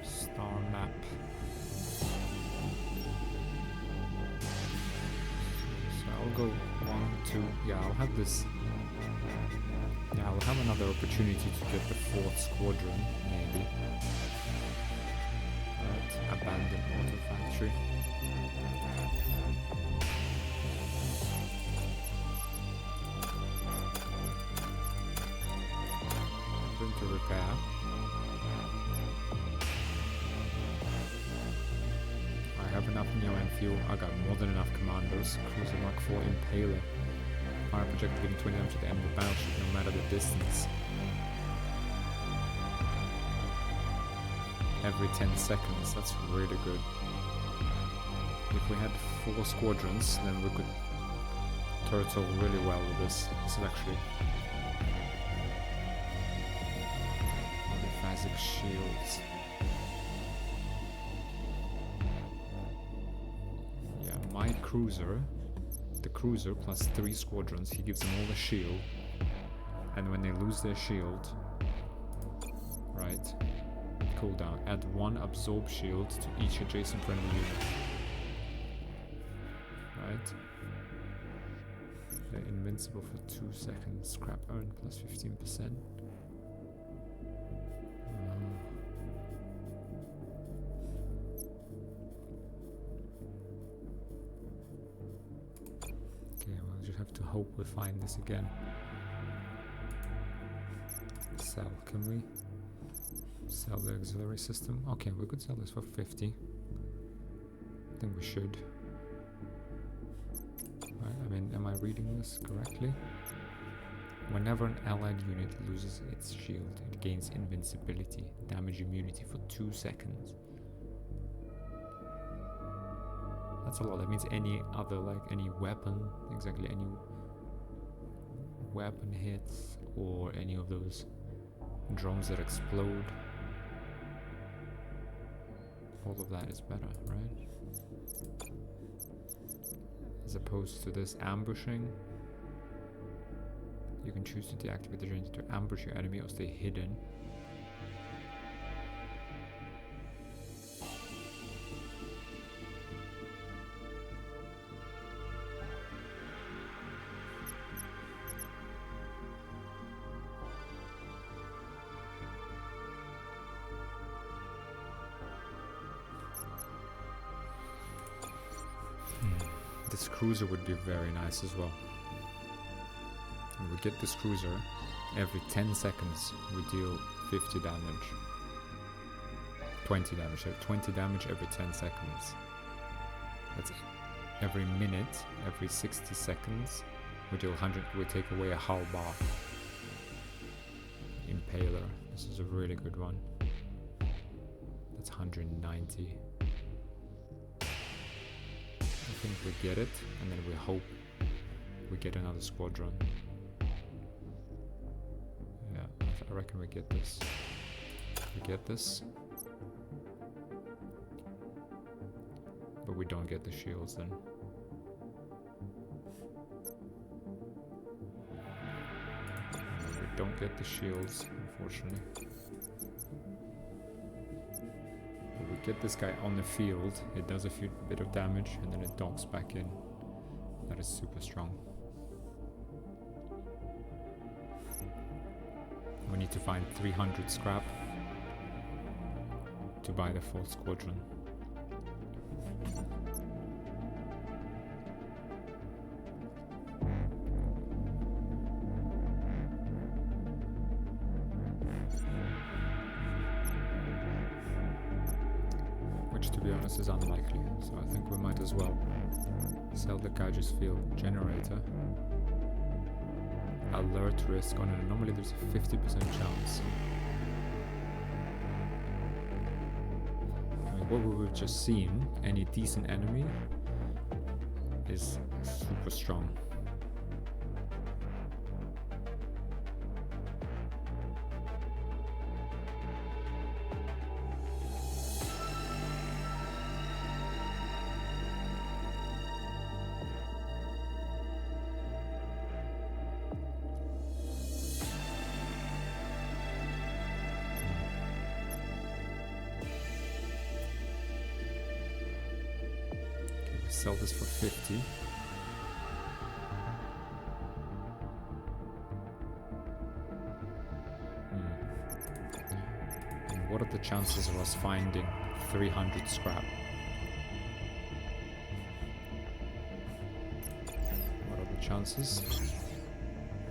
Star map. So I'll go 1, 2. Yeah, I'll have this. Yeah, I'll have another opportunity to get the 4th squadron, maybe. But abandoned auto factory. I'm going to repair. I have enough neo and fuel. I got more than enough commandos. Cruiser Mark 4 Impaler. Fire projector giving 20 damage to the enemy battleship no matter the distance. Every 10 seconds, that's really good. If we had 4 squadrons, then we could turtle really well with this. This is actually polyphasic shields. Yeah, my cruiser. The cruiser plus 3 squadrons, he gives them all a shield, and when they lose their shield, right, cooldown, add 1 absorb shield to each adjacent friendly unit, right, they're invincible for 2 seconds, scrap earned plus 15%. have to hope we find this again. Sell, can we? Sell the auxiliary system? Okay, we could sell this for 50. I think we should. Right, I mean, am I reading this correctly? Whenever an allied unit loses its shield, it gains invincibility, damage immunity for 2 seconds. That's a lot. That means any other, like any weapon, exactly any weapon hits, or any of those drones that explode. All of that is better, right? As opposed to this ambushing. You can choose to deactivate the range to ambush your enemy or stay hidden. This cruiser would be very nice as well. And we get this cruiser, every 10 seconds we deal 50 damage. 20 damage, so 20 damage every 10 seconds. That's every minute, every 60 seconds we deal 100, we take away a hull bar. Impaler, this is a really good one. That's 190. I think we get it, and then we hope we get another squadron. Yeah, I reckon we get this. We get this. But we don't get the shields then. No, we don't get the shields, unfortunately. We get this guy on the field, it does a bit of damage, and then it docks back in. That is super strong. We need to find 300 scrap to buy the full squadron. To be honest, is unlikely, so I think we might as well sell the Gauges field generator. Alert risk on an anomaly, there's a 50% chance. I mean, what we've just seen, any decent enemy is super strong. Sell this for 50. And what are the chances of us finding 300 scrap? What are the chances?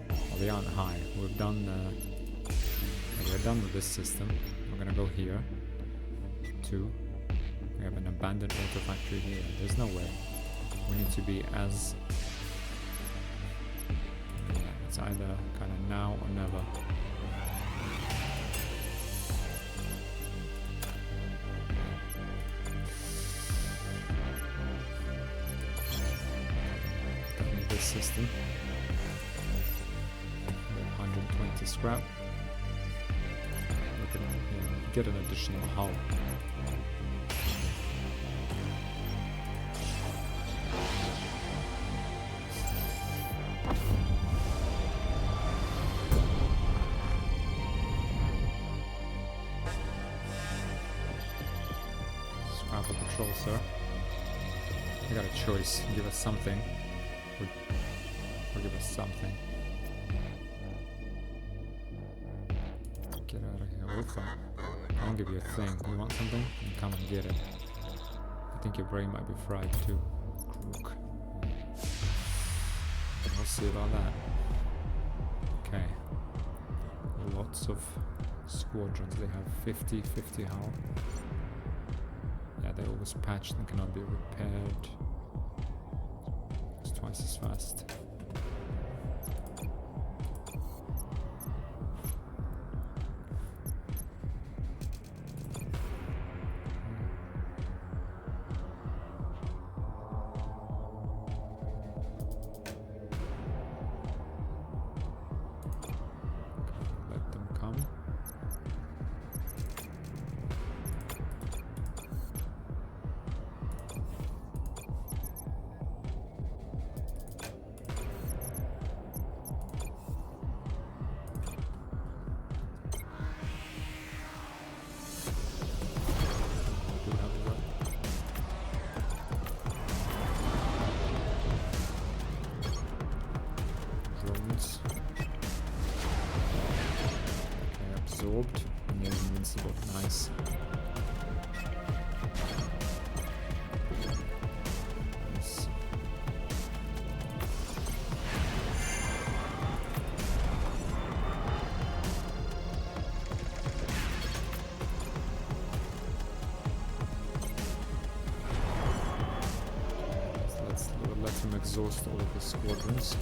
Well, they aren't high. We're done with this system. We're gonna go here. 2. We have an abandoned auto factory here. There's no way. We need to be as... Yeah, it's either kind of now or never. Definitely this system. We have 120 scrap. We can get an additional hull. Patrol, sir. You got a choice. Give us something. Or give us something. Get out of here. We'll come. I won't give you a thing. You want something? You come and get it. I think your brain might be fried too. Crook. I'll see about that. Okay. Lots of squadrons. They have 50 hull. Yeah, they always patched and cannot be repaired. It's twice as fast. Absorbed, near invincible, nice. Yes. So let's him exhaust all of his squadrons.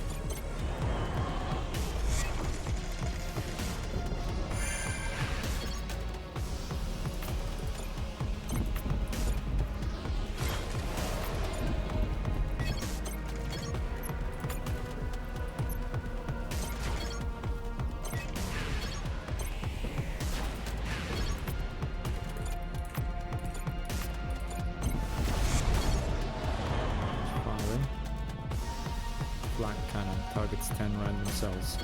Black cannon targets 10 random cells.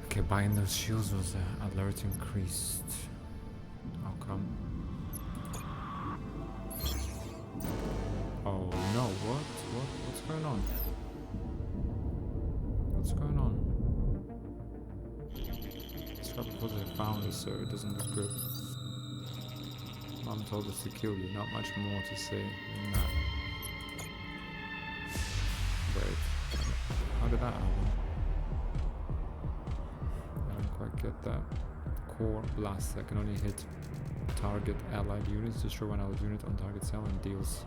Okay, buying those shields was alert increased. How come? Oh no, what's going on? What's going on? It's probably because I found this, so it doesn't look good. Mom told us to kill you, not much more to say than that. Wait, how did that happen? Get that core blast that can only hit target allied units, destroy one allied unit on target cell and deals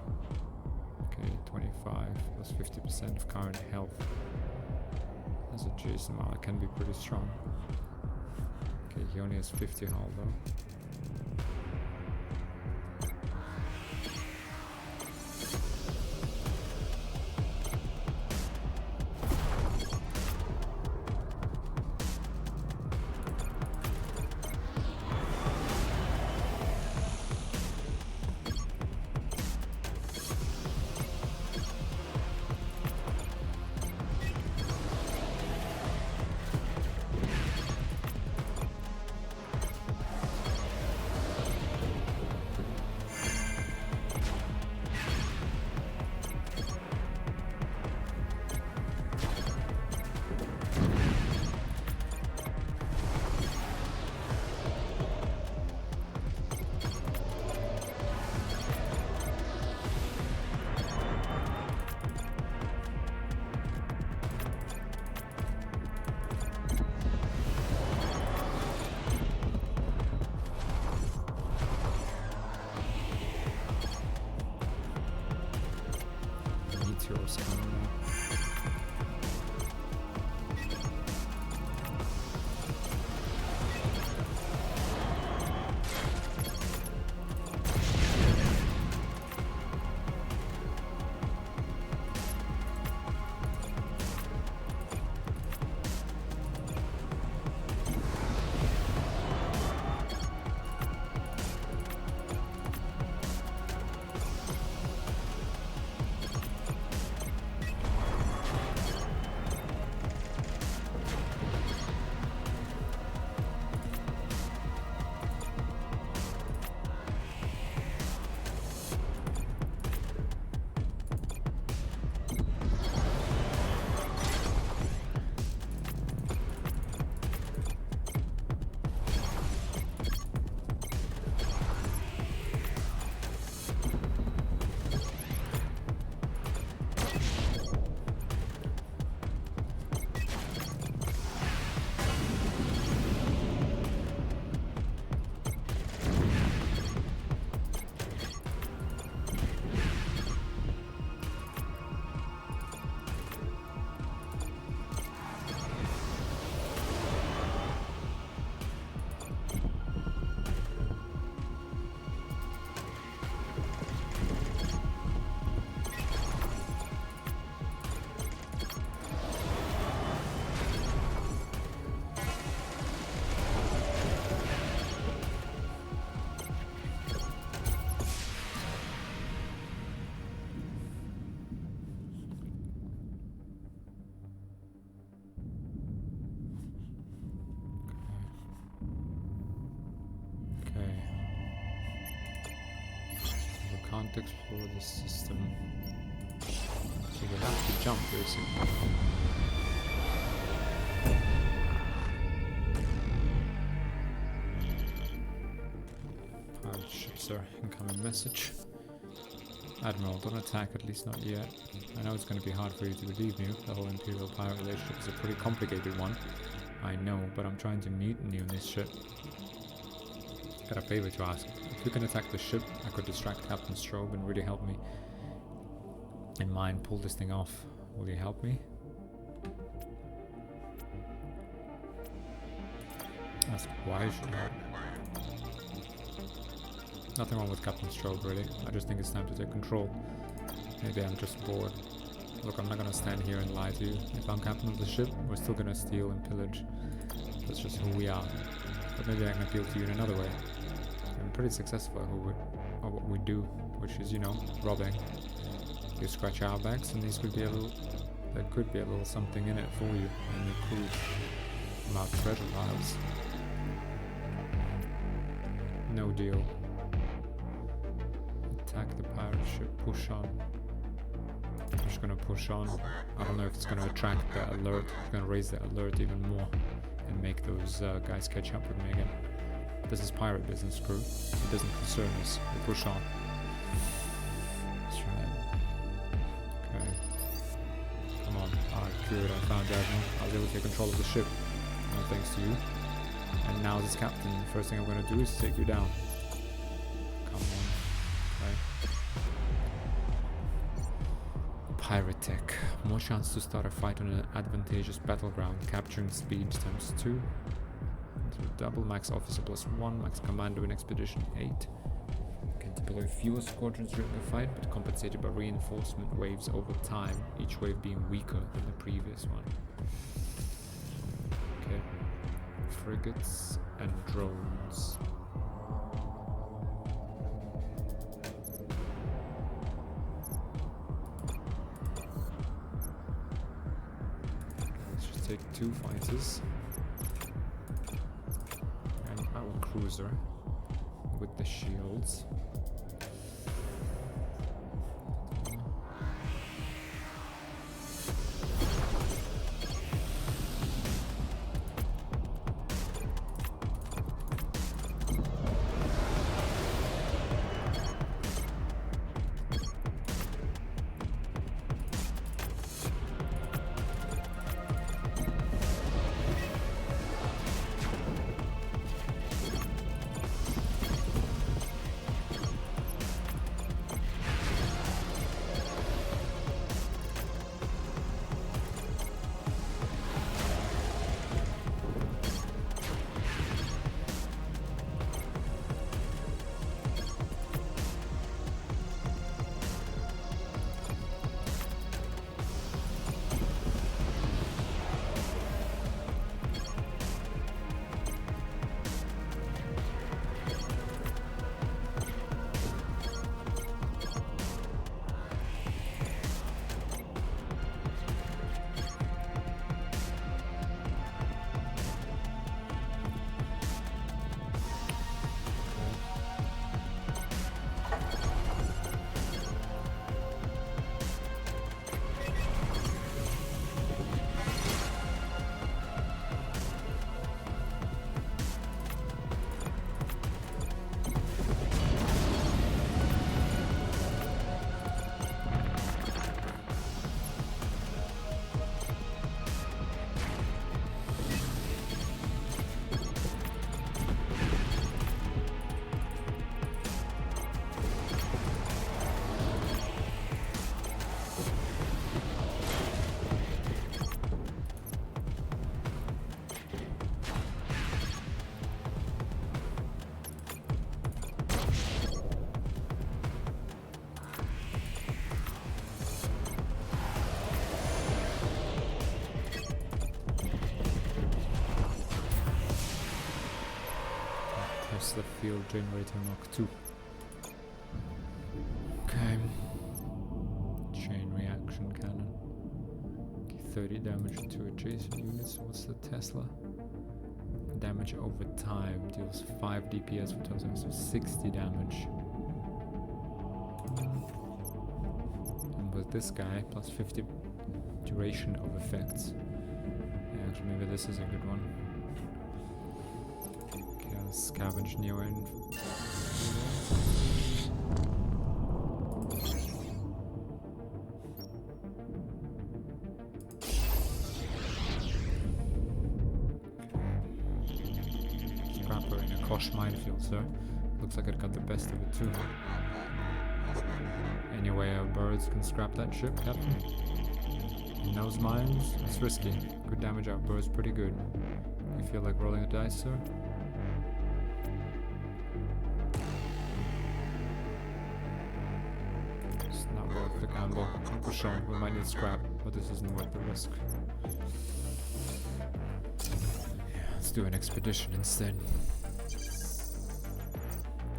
25 plus 50% of current health. as a Jason. Wow, it can be pretty strong. Okay, he only has 50 hull though. Meteors coming up. Can't explore the system, so we have to jump basically. Pirate ship, sir. Incoming message. Admiral, don't attack, at least not yet. I know it's going to be hard for you to believe me. The whole Imperial pirate relationship is a pretty complicated one. I know, but I'm trying to mutiny on this ship. Got a favor to ask. If you can attack the ship, I could distract Captain Strobe and really help me in mind pull this thing off. Will you help me? Ask why should I? Nothing wrong with Captain Strobe really. I just think it's time to take control. Maybe I'm just bored. Look, I'm not gonna stand here and lie to you. If I'm captain of the ship, we're still gonna steal and pillage. That's just who we are. But maybe I can appeal to you in another way. I'm pretty successful at what we do, which is, you know, robbing. You scratch our backs, and these could be a little. There could be a little something in it for you, and your crew from our treasure piles. No deal. Attack the pirate ship. Push on. I'm just gonna push on. I don't know if it's gonna attract the alert. It's gonna raise the alert even more and make those guys catch up with me again. This is pirate business, crew. It doesn't concern us. We push on. That's right. Okay. Come on. Alright, good. I found Admiral. I was able to take control of the ship. No thanks to you. And now as captain, the first thing I'm gonna do is take you down. Come on. Okay. Pirate tech. More chance to start a fight on an advantageous battleground. Capturing speed times 2. Double max officer +1. Max commando in expedition 8. Can deploy fewer squadrons during a fight, but compensated by reinforcement waves over time, each wave being weaker than the previous one. Okay. Frigates and drones. Let's just take 2 fighters and our cruiser with the shields. The field generator Mach 2. Okay. Chain reaction cannon. 30 damage to adjacent units. What's the Tesla? Damage over time deals 5 DPS for total, so 60 damage. And with this guy, plus 50 duration of effects. Yeah, actually, maybe this is a good one. Scavenge neo Scrapper in a Kosh minefield, sir. Looks like it got the best of it too. Anyway, our birds can scrap that ship, Captain. In those mines, it's risky. Good damage out, birds pretty good. You feel like rolling the dice, sir? The gamble. Push on. We might need scrap, but this isn't worth the risk. Yeah, let's do an expedition instead.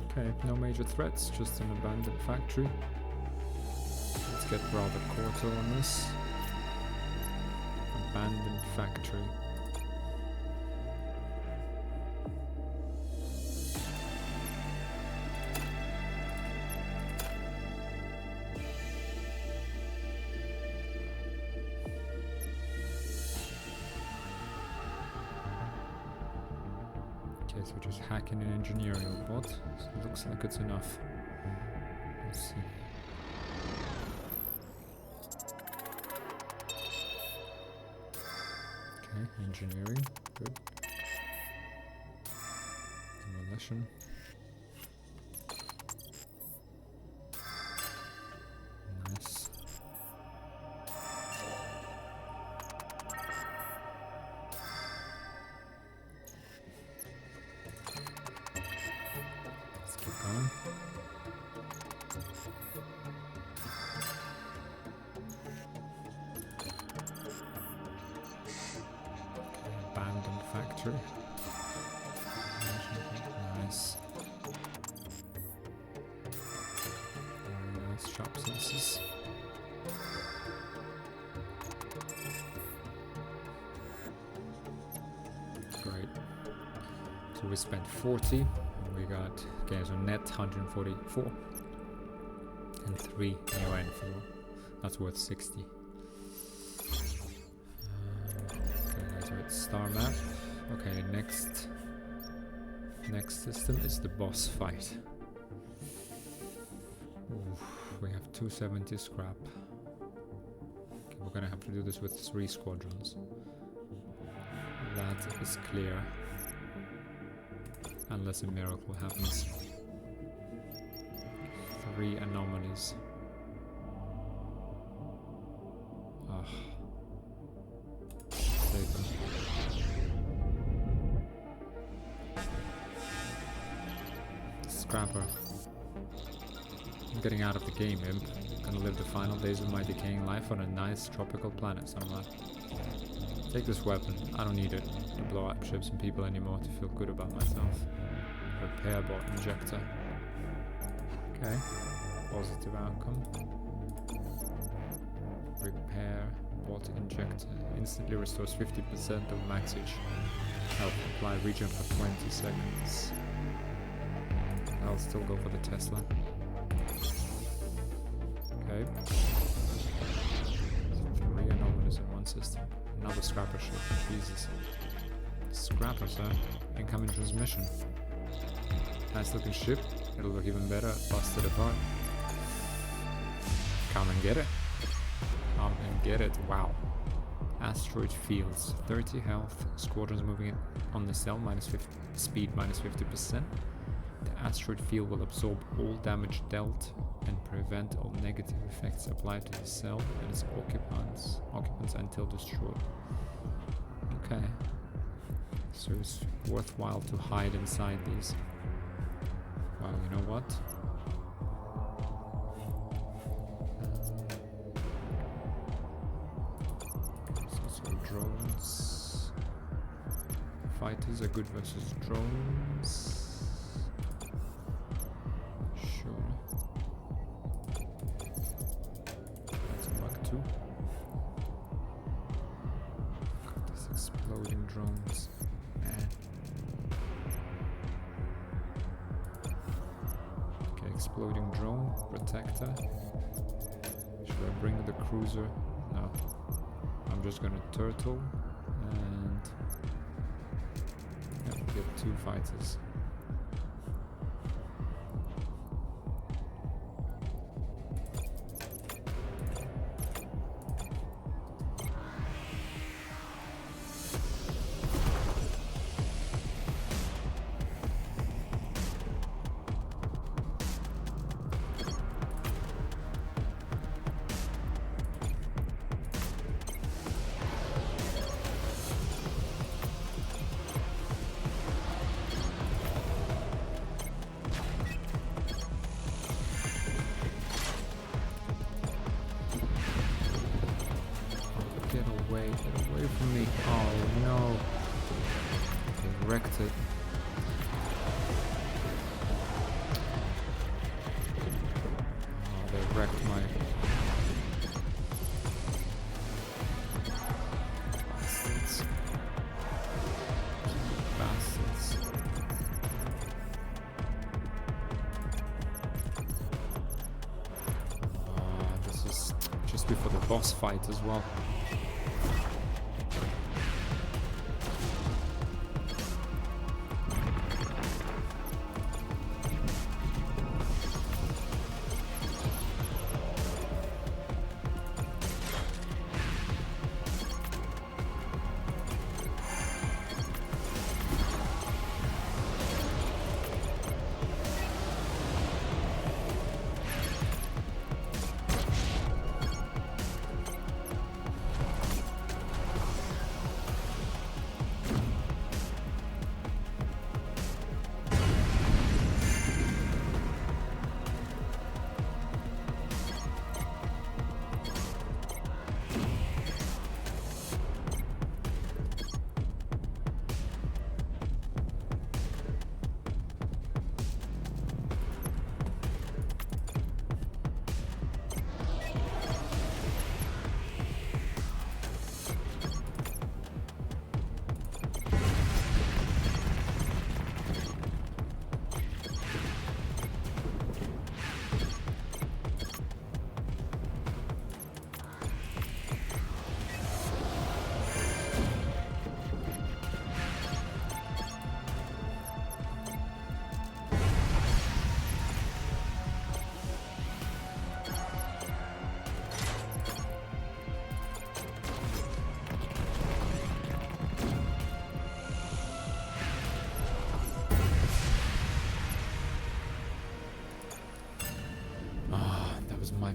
Okay, no major threats, just an abandoned factory. Let's get rather Corto on this. Abandoned factory. Okay, so just hacking an engineering bot. So it looks like it's enough. Let's see. Okay, engineering, good. Demolition. Nice. victory. Nice. Nice sharp senses. Great. So we spent 40. We got, okay, so net 144. And 3 new N4. That's worth 60. Okay, so it's star map. Okay, next system is the boss fight. Oof, we have 270 scrap. Okay, we're gonna have to do this with 3 squadrons. That is clear. Unless a miracle happens. 3 anomalies. Ugh. Take them. Scrapper. I'm getting out of the game, imp. Gonna live the final days of my decaying life on a nice tropical planet somewhere. Take this weapon. I don't need it to blow up ships and people anymore to feel good about myself. Repair bot injector. Okay. Positive outcome. Repair bot injector. Instantly restores 50% of max HP. Health. Apply regen for 20 seconds. I'll still go for the Tesla. Okay. 3 anomalies in one system. Another scrapper ship. Jesus. Scrapper, sir. Incoming transmission. Nice looking ship. It'll look even better busted apart. Come and get it. Come and get it. Wow. Asteroid fields. 30 health. Squadrons moving in on the cell. Minus 50. Speed minus 50%. The asteroid field will absorb all damage dealt and prevent all negative effects applied to the cell and its occupants until destroyed. Okay. So it's worthwhile to hide inside these. Well, you know what? So drones. Fighters are good versus drones. Sure. That's a Mark 2. Got these exploding drones. Exploding drone, protector. Should I bring the cruiser? No. I'm just gonna turtle and get 2 fighters. Get away from me. Oh no. They wrecked it. Oh, they wrecked my... Bastards. Bastards. This is just before the boss fight as well.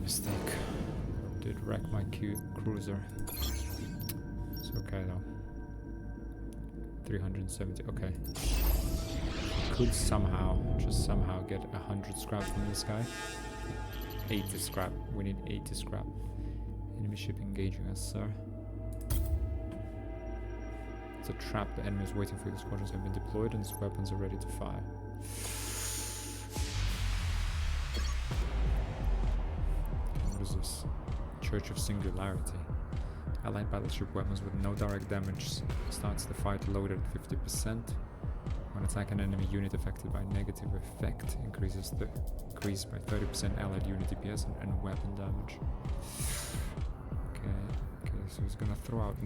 mistake. Did wreck my cruiser. It's okay though. 370, okay. Could somehow, just somehow get 100 scrap from this guy. 80 scrap, we need 80 scrap. Enemy ship engaging us, sir. It's a trap, the enemy is waiting for you. The squadrons have been deployed and its weapons are ready to fire. What is this? Church of Singularity. Allied battleship weapons with no direct damage starts the fight loaded at 50%. When attack an enemy unit affected by negative effect increase by 30% allied unit DPS and weapon damage. Okay, so he's gonna throw out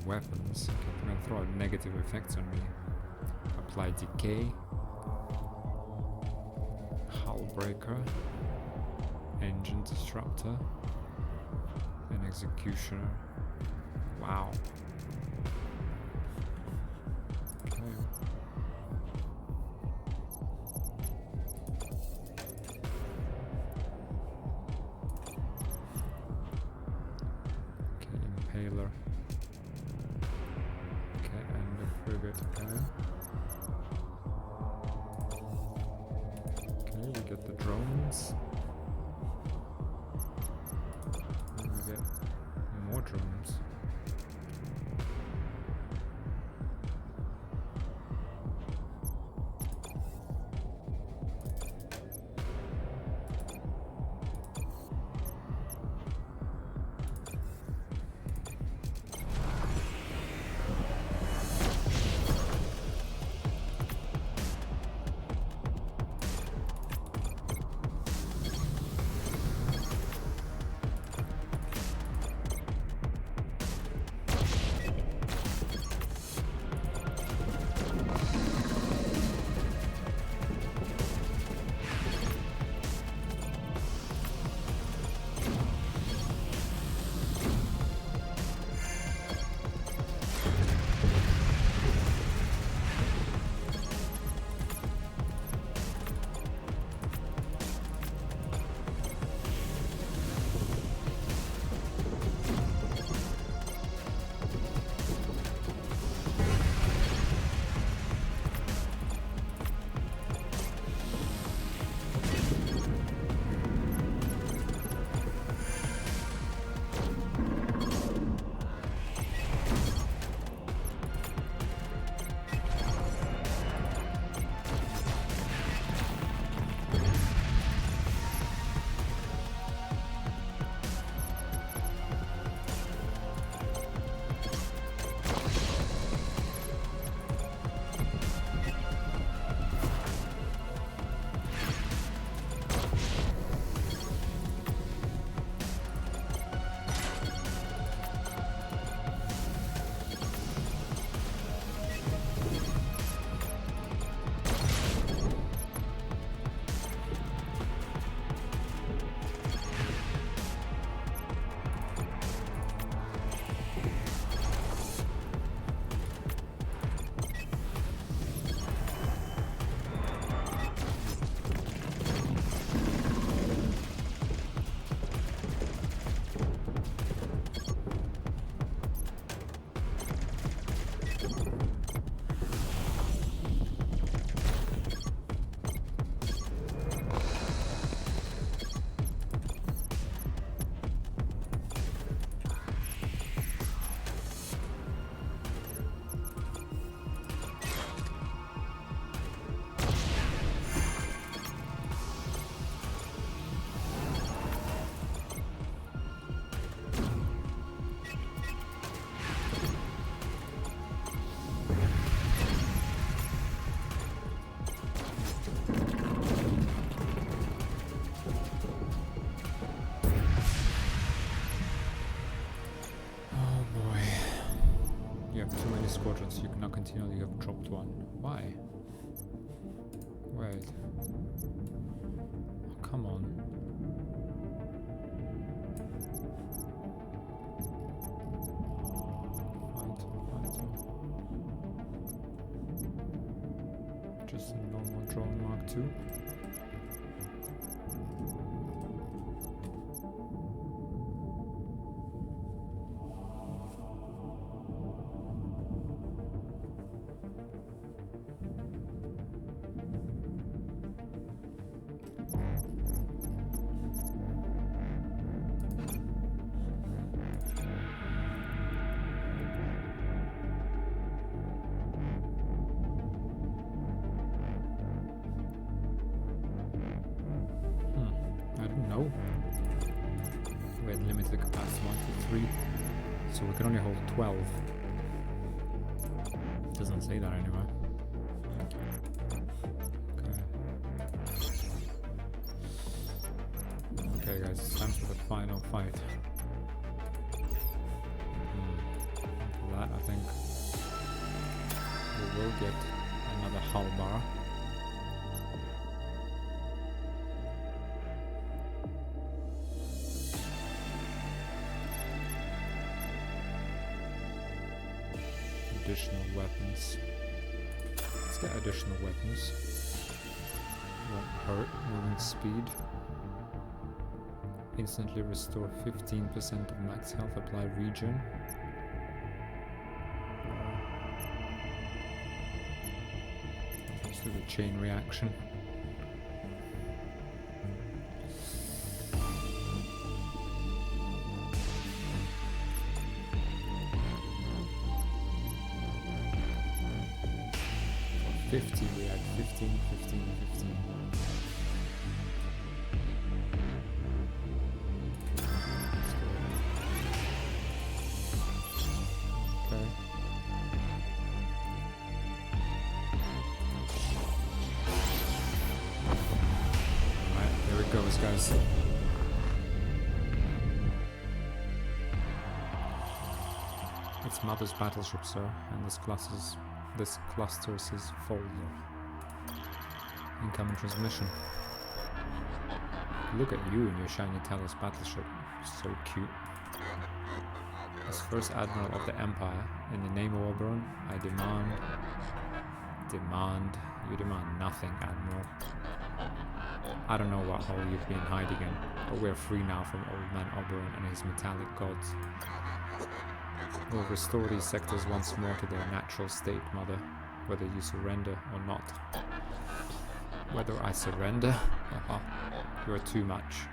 weapons. Okay, he's gonna throw out negative effects on me. Apply decay, hull breaker, engine disruptor, and executioner. Wow. Okay. Impaler. Okay, and the frigate. Okay. Okay, we get the drones. And we get more drones. Squadrons, you cannot continue, you have dropped one. Why? Wait. Oh, come on. Fight. Just a normal drone Mark II. the capacity 1 to 3. So we can only hold 12. Doesn't say that anywhere. Okay guys, it's time for the final fight. For that I think we will get another hull bar. Additional weapons. Let's get additional weapons. Won't hurt. Moving speed. Instantly restore 15% of max health. Apply regen. Let's do the chain reaction. For 50 we had 15, 15, 15. Guys, it's Mother's battleship, sir, and this cluster says folder. Incoming transmission. Look at you in your shiny Talos battleship, so cute. As first admiral of the Empire, in the name of Oberon, I you demand nothing, Admiral. I don't know what hole you've been hiding in, but we're free now from Old Man Oberon and his metallic gods. We'll restore these sectors once more to their natural state, Mother, whether you surrender or not. Whether I surrender? You are too much.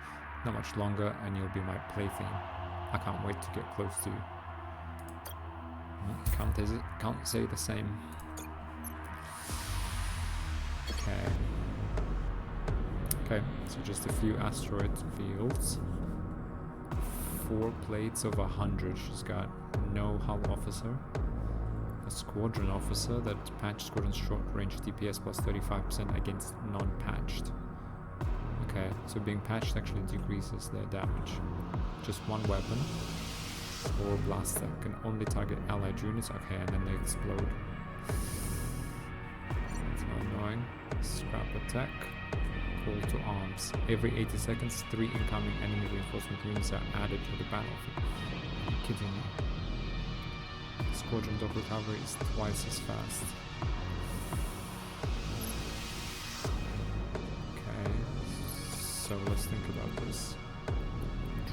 Not much longer and you'll be my plaything. I can't wait to get close to you. Can't say the same. Okay, so just a few asteroid fields. 4 plates of 100. She's got no hull officer. A squadron officer that patched squadron's short range DPS plus 35% against non-patched. Okay, so being patched actually decreases their damage. Just one weapon. 4 blasts that can only target allied units. Okay, and then they explode. That's annoying. Scrap attack. Call to arms. Every 80 seconds, 3 incoming enemy reinforcement units are added to the battlefield. Are you kidding me? Squadron dock recovery is twice as fast. Okay, so let's think about this.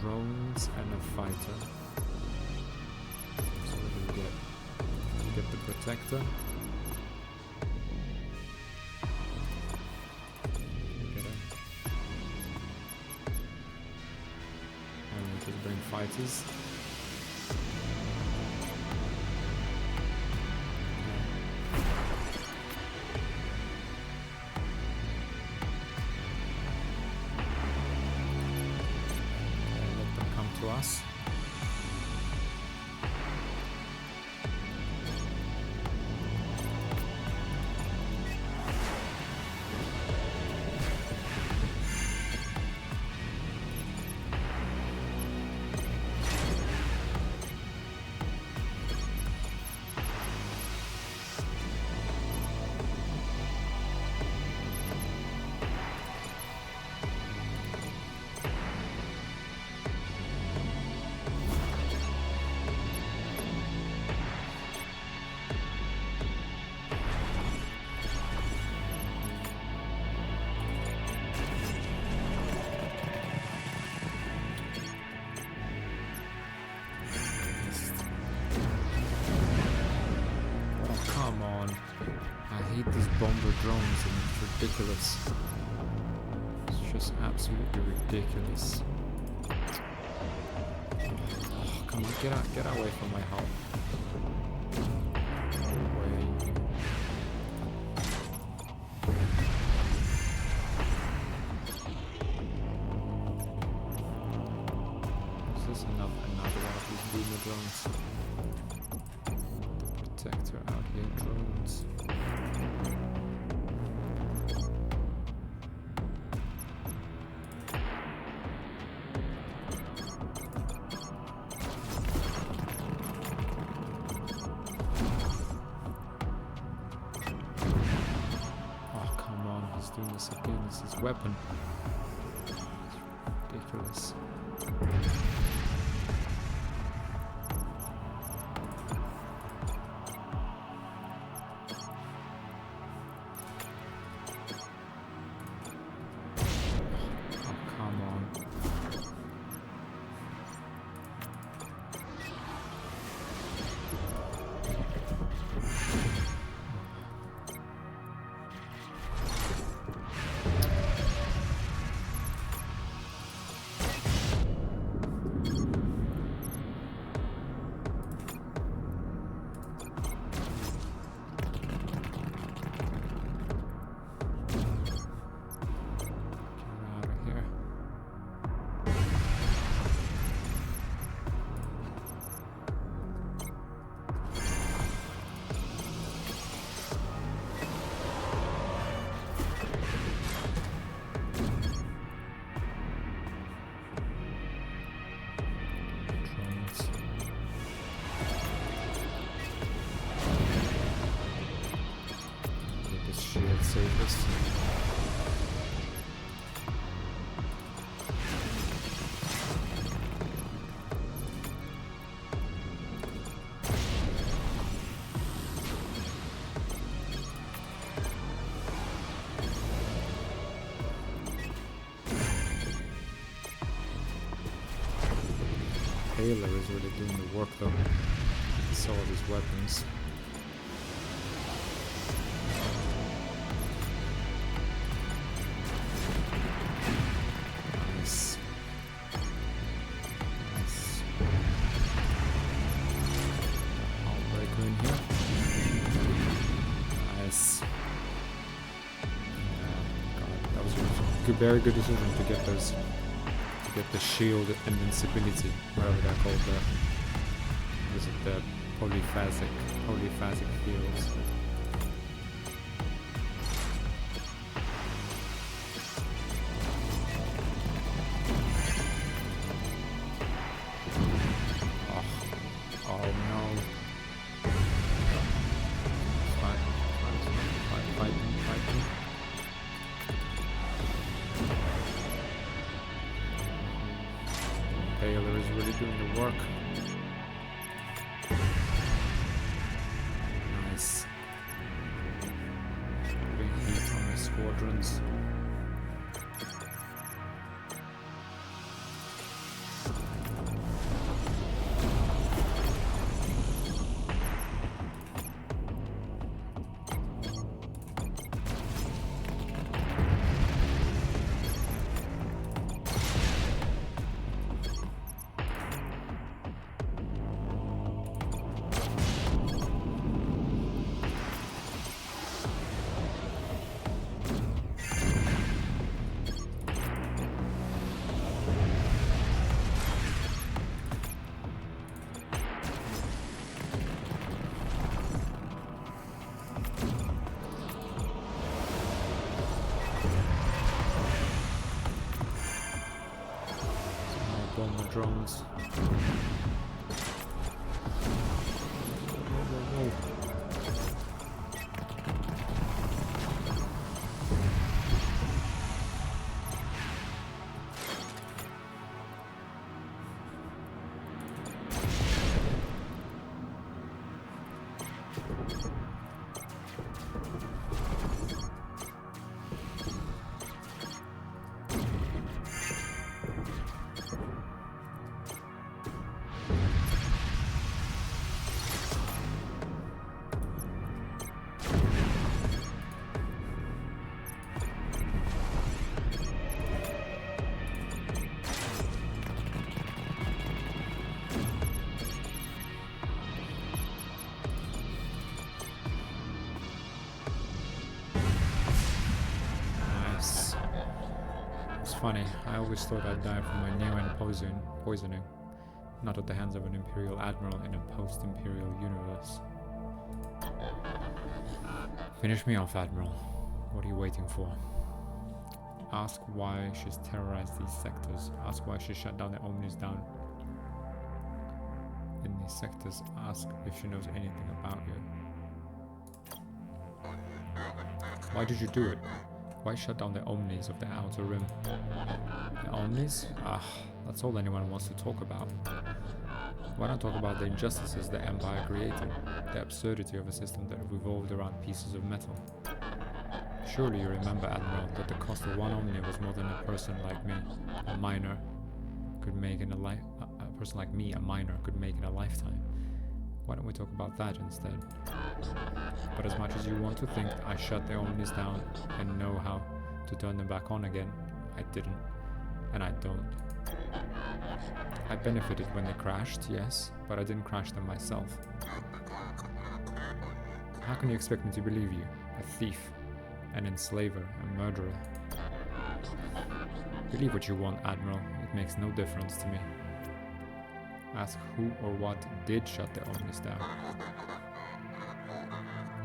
Drones and a fighter. So what do we get? We get the protector. Fighters. Let them come to us. Bomber drones and it's ridiculous. It's just absolutely ridiculous. Oh, come on, get away from my hull. This this? Another one of these boomer drones. Protector out here, drones. Oh, come on, he's doing this again. This is his weapon. It's ridiculous. Safest. Taylor is really doing the work though. He saw all these weapons. Very good decision to get those, to get the shield invincibility, whatever they're called. Is it the polyphasic fields? Oh no! Fight. Taylor is really doing the work. Nice. Big heat on the squadrons. Bomber drones. No. Funny, I always thought I'd die from my near-end poisoning. not at the hands of an Imperial Admiral in a post-Imperial universe. Finish me off, Admiral. What are you waiting for? Ask why she's terrorized these sectors. Ask why she shut down the Omnis down in these sectors. Ask if she knows anything about you. Why did you do it? Why shut down the Omnis of the Outer Rim? The Omnis? That's all anyone wants to talk about. Why not talk about the injustices the Empire created? The absurdity of a system that revolved around pieces of metal? Surely you remember, Admiral, that the cost of one Omni was more than a person like me, a minor, could make in a person like me, a minor, could make in a lifetime. Why don't we talk about that instead? But as much as you want to think I shut the Omnis down and know how to turn them back on again, I didn't, and I don't. I benefited when they crashed, yes, but I didn't crash them myself. How can you expect me to believe you? A thief, an enslaver, a murderer. Believe what you want, Admiral, it makes no difference to me. Ask who or what did shut the Omnis down.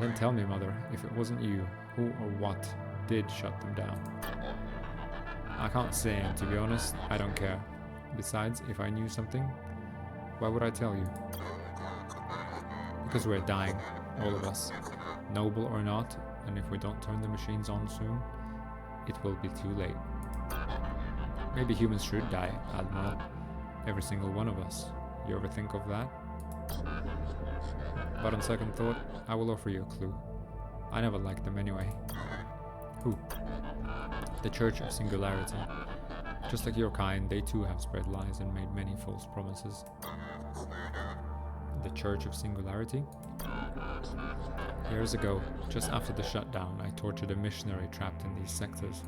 Then tell me, Mother, if it wasn't you, who or what did shut them down? I can't say, and to be honest, I don't care. Besides, if I knew something, why would I tell you? Because we're dying, all of us, noble or not, and if we don't turn the machines on soon, it will be too late. Maybe humans should die, Admiral. Every single one of us. You ever think of that? But on second thought, I will offer you a clue. I never liked them anyway. Who? The Church of Singularity. Just like your kind, they too have spread lies and made many false promises. The Church of Singularity? Years ago, just after the shutdown, I tortured a missionary trapped in these sectors.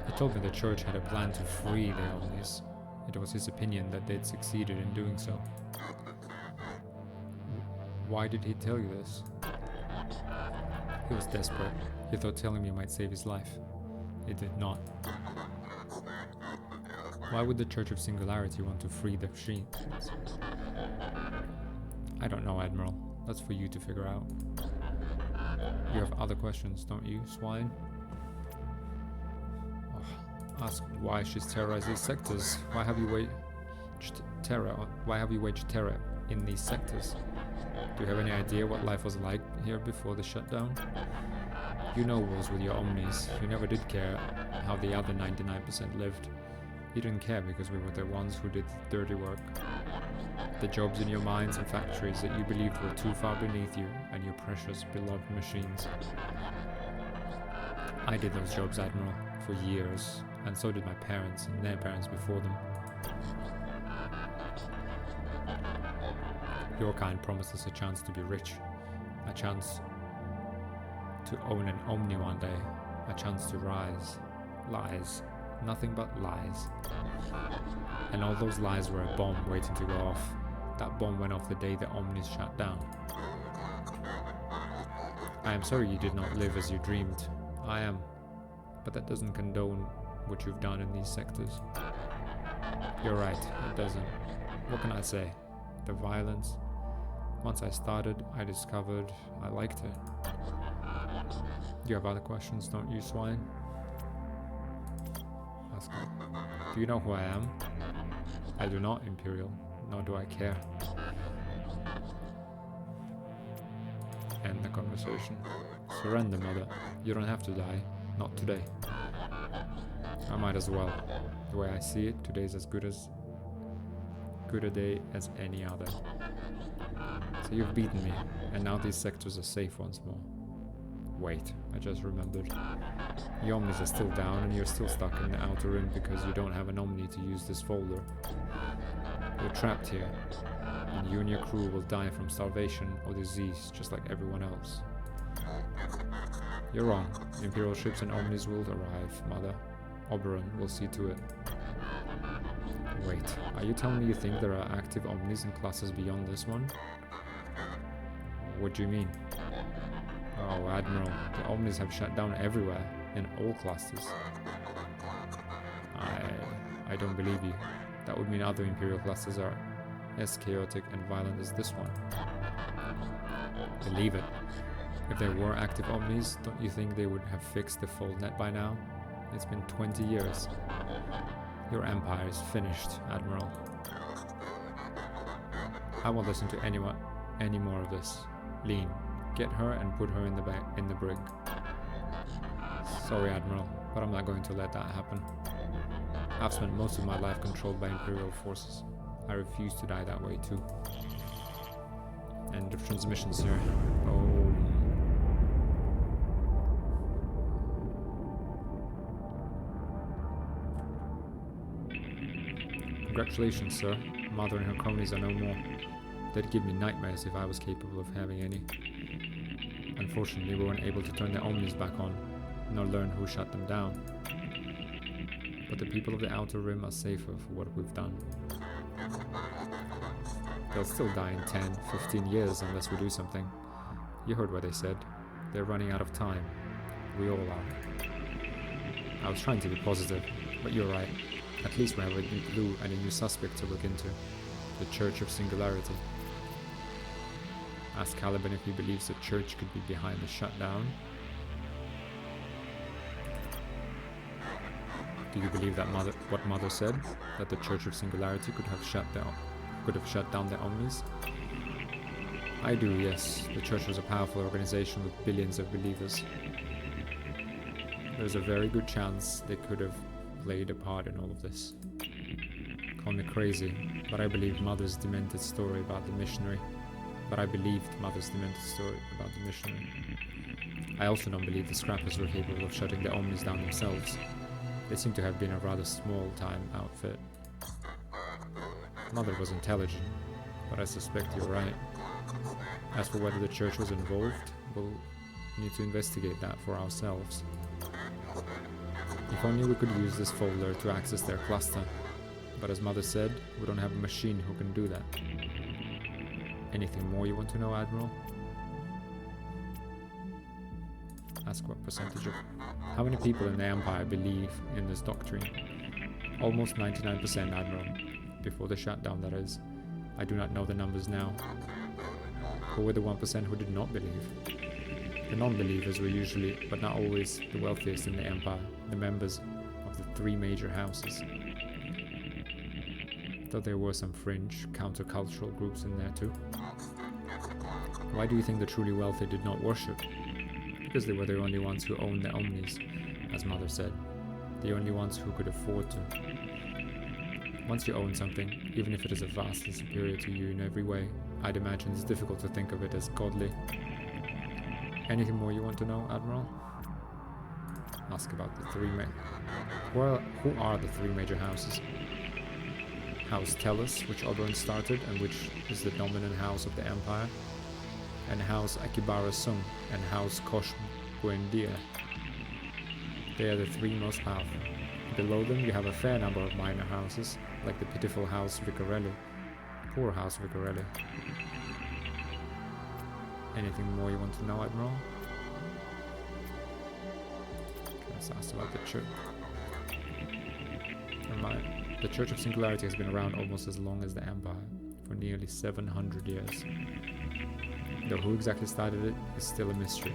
He told me the Church had a plan to free the Omnis. It was his opinion that they'd succeeded in doing so. Why did he tell you this? He was desperate. He thought telling me might save his life. It did not. Why would the Church of Singularity want to free the machines? I don't know, Admiral. That's for you to figure out. You have other questions, don't you, swine? Ask why she's terrorized these sectors. Why have you waged terror? Why have you waged terror in these sectors? Do you have any idea what life was like here before the shutdown? You know wars with your Omnis. You never did care how the other 99% lived. You didn't care because we were the ones who did the dirty work. The jobs in your mines and factories that you believed were too far beneath you and your precious, beloved machines. I did those jobs, Admiral, for years, and so did my parents and their parents before them. Your kind promised us a chance to be rich, a chance to own an Omni one day, a chance to rise. Lies. Nothing but lies. And all those lies were a bomb waiting to go off. That bomb went off the day the Omnis shut down. I am sorry you did not live as you dreamed. I am. But that doesn't condone what you've done in these sectors. You're right, it doesn't. What can I say? The violence. Once I started, I discovered I liked it. You have other questions, don't you, swine? Ask me. Do you know who I am? I do not, Imperial, nor do I care. End the conversation. Surrender, Mother. You don't have to die. Not today. I might as well. The way I see it, today's as good a day as any other. So you've beaten me, and now these sectors are safe once more. Wait, I just remembered. The Omnis are still down and you're still stuck in the Outer Rim because you don't have an Omni to use this folder. You're trapped here, and you and your crew will die from starvation or disease just like everyone else. You're wrong. Imperial ships and Omnis will arrive, Mother. Oberon will see to it. Wait, are you telling me you think there are active Omnis in classes beyond this one? What do you mean? Oh, Admiral, the Omnis have shut down everywhere, in all classes. I don't believe you. That would mean other Imperial clusters are as chaotic and violent as this one. Believe it. If there were active Omnis, don't you think they would have fixed the fold net by now? It's been 20 years. Your empire is finished, Admiral. I won't listen to any more of this. Lean, get her and put her in the brig. Sorry, Admiral, but I'm not going to let that happen. I've spent most of my life controlled by Imperial forces. I refuse to die that way too. End of transmissions here. Oh. Congratulations, sir. Mother and her cronies are no more. They'd give me nightmares if I was capable of having any. Unfortunately, we weren't able to turn the Omnis back on, nor learn who shut them down. But the people of the Outer Rim are safer for what we've done. They'll still die in 10, 15 years unless we do something. You heard what they said. They're running out of time. We all are. I was trying to be positive, but you're right. At least we have a new clue and a new suspect to look into. The Church of Singularity. Ask Caliban if he believes the Church could be behind the shutdown. Do you believe that what Mother said? That the Church of Singularity could have shut down the Omnis? I do, yes. The Church was a powerful organization with billions of believers. There's a very good chance they could have played a part in all of this. Call me crazy, but I believed Mother's demented story about the missionary. I also don't believe the Scrappers were capable of shutting the Omnis down themselves. They seem to have been a rather small-time outfit. Mother was intelligent, but I suspect you're right. As for whether the Church was involved, we'll need to investigate that for ourselves. If only we could use this folder to access their cluster. But as Mother said, we don't have a machine who can do that. Anything more you want to know, Admiral? Ask what percentage of... How many people in the Empire believe in this doctrine? Almost 99%, Admiral. Before the shutdown, that is. I do not know the numbers now. Who were the 1% who did not believe? The non-believers were usually, but not always, the wealthiest in the Empire, the members of the 3 major houses. Though there were some fringe, countercultural groups in there too. Why do you think the truly wealthy did not worship? Because they were the only ones who owned the Omnis, as Mother said. The only ones who could afford to. Once you own something, even if it is vastly superior to you in every way, I'd imagine it's difficult to think of it as godly. Anything more you want to know, Admiral? Ask about the 3 Well, who are the 3 major houses? House Tellus, which Oberon started and which is the dominant house of the Empire, and House Akibara Sung and House Kosh Buendia. They are the 3 most powerful. Below them you have a fair number of minor houses, like the pitiful House Vicarelli. Poor House Vicarelli. Anything more you want to know, Admiral? Let's ask about the Church. Never mind. The Church of Singularity has been around almost as long as the Empire, for nearly 700 years. Though who exactly started it is still a mystery.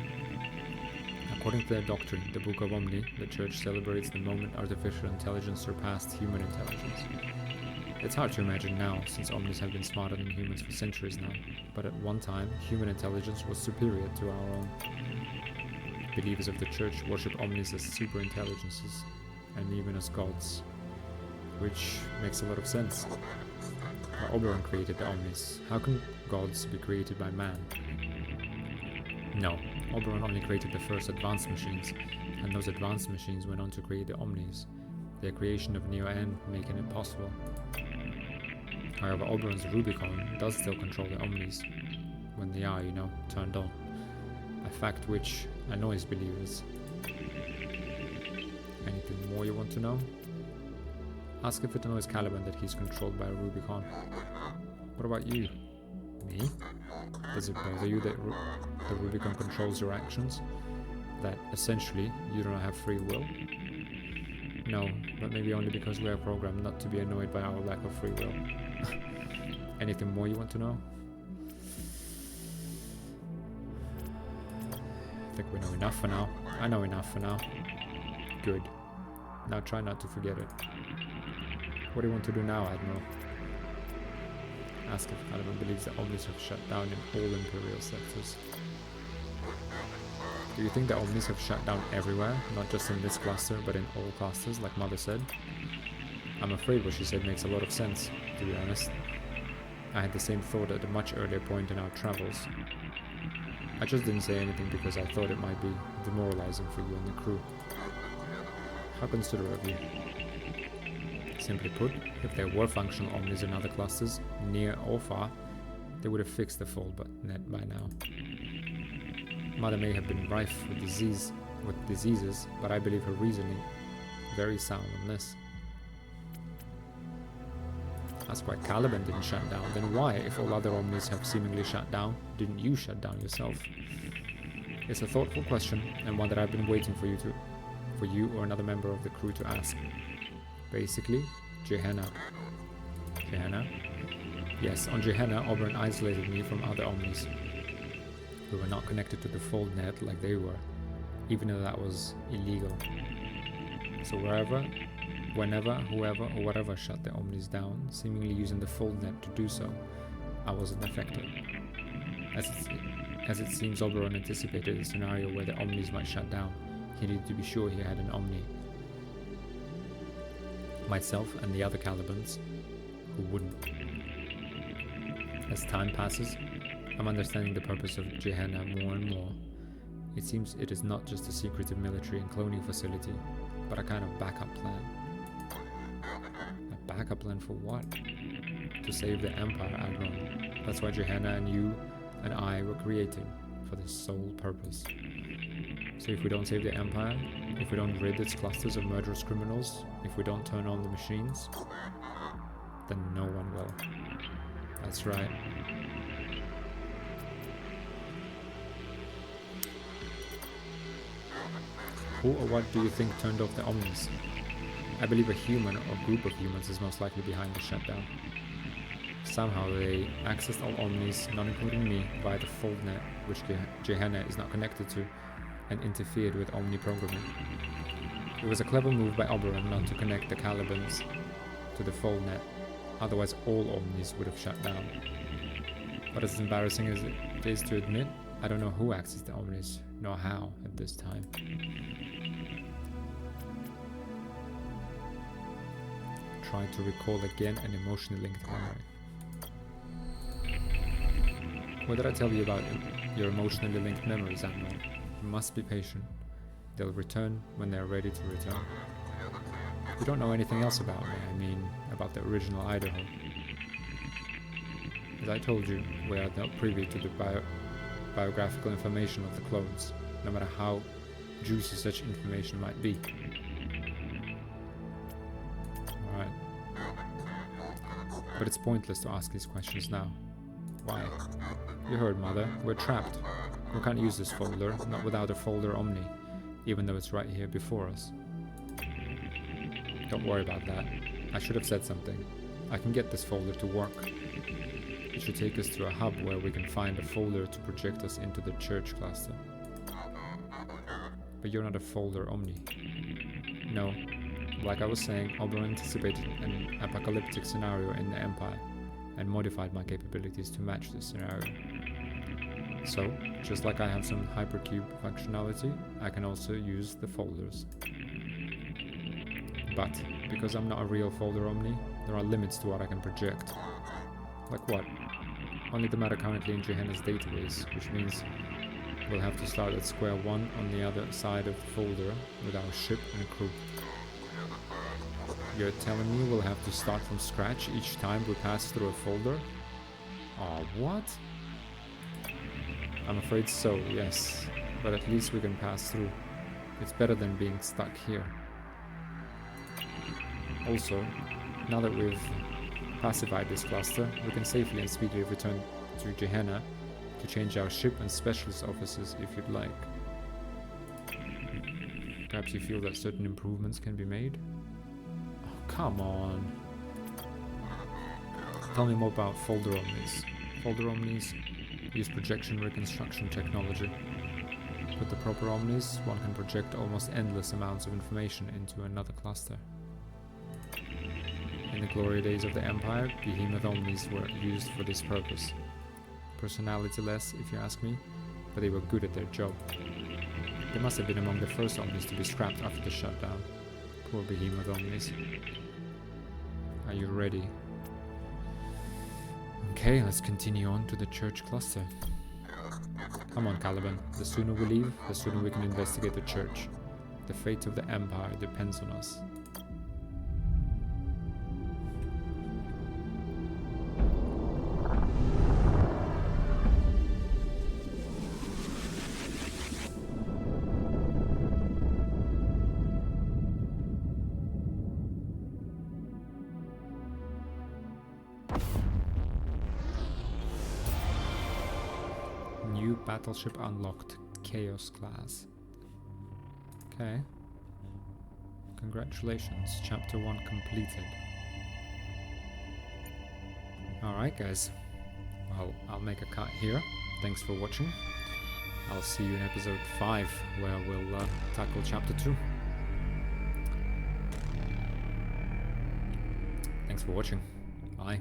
According to their doctrine, the Book of Omni, the Church celebrates the moment artificial intelligence surpassed human intelligence. It's hard to imagine now, since Omnis have been smarter than humans for centuries now, but at one time, human intelligence was superior to our own. Believers of the Church worship Omnis as super-intelligences, and even as gods. Which makes a lot of sense. Oberon created the Omnis. How can gods be created by man? No, Oberon only created the first advanced machines, and those advanced machines went on to create the Omnis, their creation of Neo-N making it possible. However, Oberon's Rubicon does still control the Omnis, when they are, turned on. A fact which annoys believers. Anything more you want to know? Ask if it annoys Caliban that he's controlled by a Rubicon. What about you? Me? Does it bother you that the Rubicon controls your actions? That essentially you don't have free will? No, but maybe only because we are programmed not to be annoyed by our lack of free will. Anything more you want to know? I think we know enough for now. I know enough for now. Good. Now try not to forget it. What do you want to do now, Admiral? Ask if Caliban believes that Omnis have shut down in all Imperial sectors. Do you think that Omnis have shut down everywhere, not just in this cluster, but in all clusters, like Mother said? I'm afraid what she said makes a lot of sense, to be honest. I had the same thought at a much earlier point in our travels. I just didn't say anything because I thought it might be demoralizing for you and the crew. How considerate of you. Simply put, if there were functional Omnis in other clusters, near or far, they would have fixed the fault net by now. Mother may have been rife with diseases, but I believe her reasoning very sound on this. Ask why Caliban didn't shut down, then why, if all other Omnis have seemingly shut down, didn't you shut down yourself? It's a thoughtful question, and one that I've been waiting for you or another member of the crew to ask. Basically, Gehenna. Gehenna? Yes, on Gehenna, Oberon isolated me from other Omnis. We were not connected to the fold net like they were, even though that was illegal. So wherever, whenever, whoever or whatever shut the Omnis down, seemingly using the fold net to do so, I wasn't affected. As it seems Oberon anticipated a scenario where the Omnis might shut down, he needed to be sure he had an Omni. Myself and the other Calibans, who wouldn't. As time passes, I'm understanding the purpose of Gehenna more and more. It seems it is not just a secretive military and cloning facility, but a kind of backup plan. A backup plan for what? To save the Empire, Admiral. That's why Gehenna and you and I were created, for this sole purpose. So if we don't save the Empire, if we don't rid its clusters of murderous criminals, if we don't turn on the machines, then no one will. That's right. Who or what do you think turned off the Omnis? I believe a human or group of humans is most likely behind the shutdown. Somehow they accessed all Omnis, not including me, via the fold net, which Gehenna is not connected to, and interfered with Omni programming. It was a clever move by Oberon not to connect the Calibans to the fold net, otherwise all Omnis would have shut down. But as embarrassing as it is to admit, I don't know who accessed the Omnis, nor how at this time. Try to recall again an emotionally linked memory. What did I tell you about your emotionally linked memories, Admiral? You must be patient. They'll return when they're ready to return. You don't know anything else about me, I mean, about the original Idaho. As I told you, we are not privy to the biographical information of the clones, no matter how juicy such information might be. Alright. But it's pointless to ask these questions now. Why? You heard, Mother. We're trapped. We can't use this folder, not without a folder Omni, even though it's right here before us. Don't worry about that. I should have said something. I can get this folder to work. It should take us to a hub where we can find a folder to project us into the church cluster. But you're not a folder Omni. No. Like I was saying, Oberon anticipated an apocalyptic scenario in the Empire, and modified my capabilities to match this scenario. So, just like I have some hypercube functionality, I can also use the folders. But, because I'm not a real folder Omni, there are limits to what I can project. Like what? Only the matter currently in Gehenna's database, which means we'll have to start at square one on the other side of the folder with our ship and crew. You're telling me we'll have to start from scratch each time we pass through a folder? Aw, what? I'm afraid so, yes. But at least we can pass through. It's better than being stuck here. Also, now that we've pacified this cluster, we can safely and speedily return to Gehenna to change our ship and specialist officers if you'd like. Perhaps you feel that certain improvements can be made? Oh, come on. Tell me more about folder omnis. Folder omnis use projection reconstruction technology. With the proper omnis, one can project almost endless amounts of information into another cluster. In the glory days of the Empire, behemoth omnis were used for this purpose. Personality-less, if you ask me, but they were good at their job. They must have been among the first omnis to be scrapped after the shutdown. Poor behemoth omnis. Are you ready? Okay, let's continue on to the church cluster. Come on, Caliban. The sooner we leave, the sooner we can investigate the church. The fate of the Empire depends on us. New battleship unlocked, Chaos class. Okay. Congratulations, chapter 1 completed. Alright guys, well, I'll make a cut here. Thanks for watching. I'll see you in episode 5, where we'll tackle chapter 2. Thanks for watching. Bye.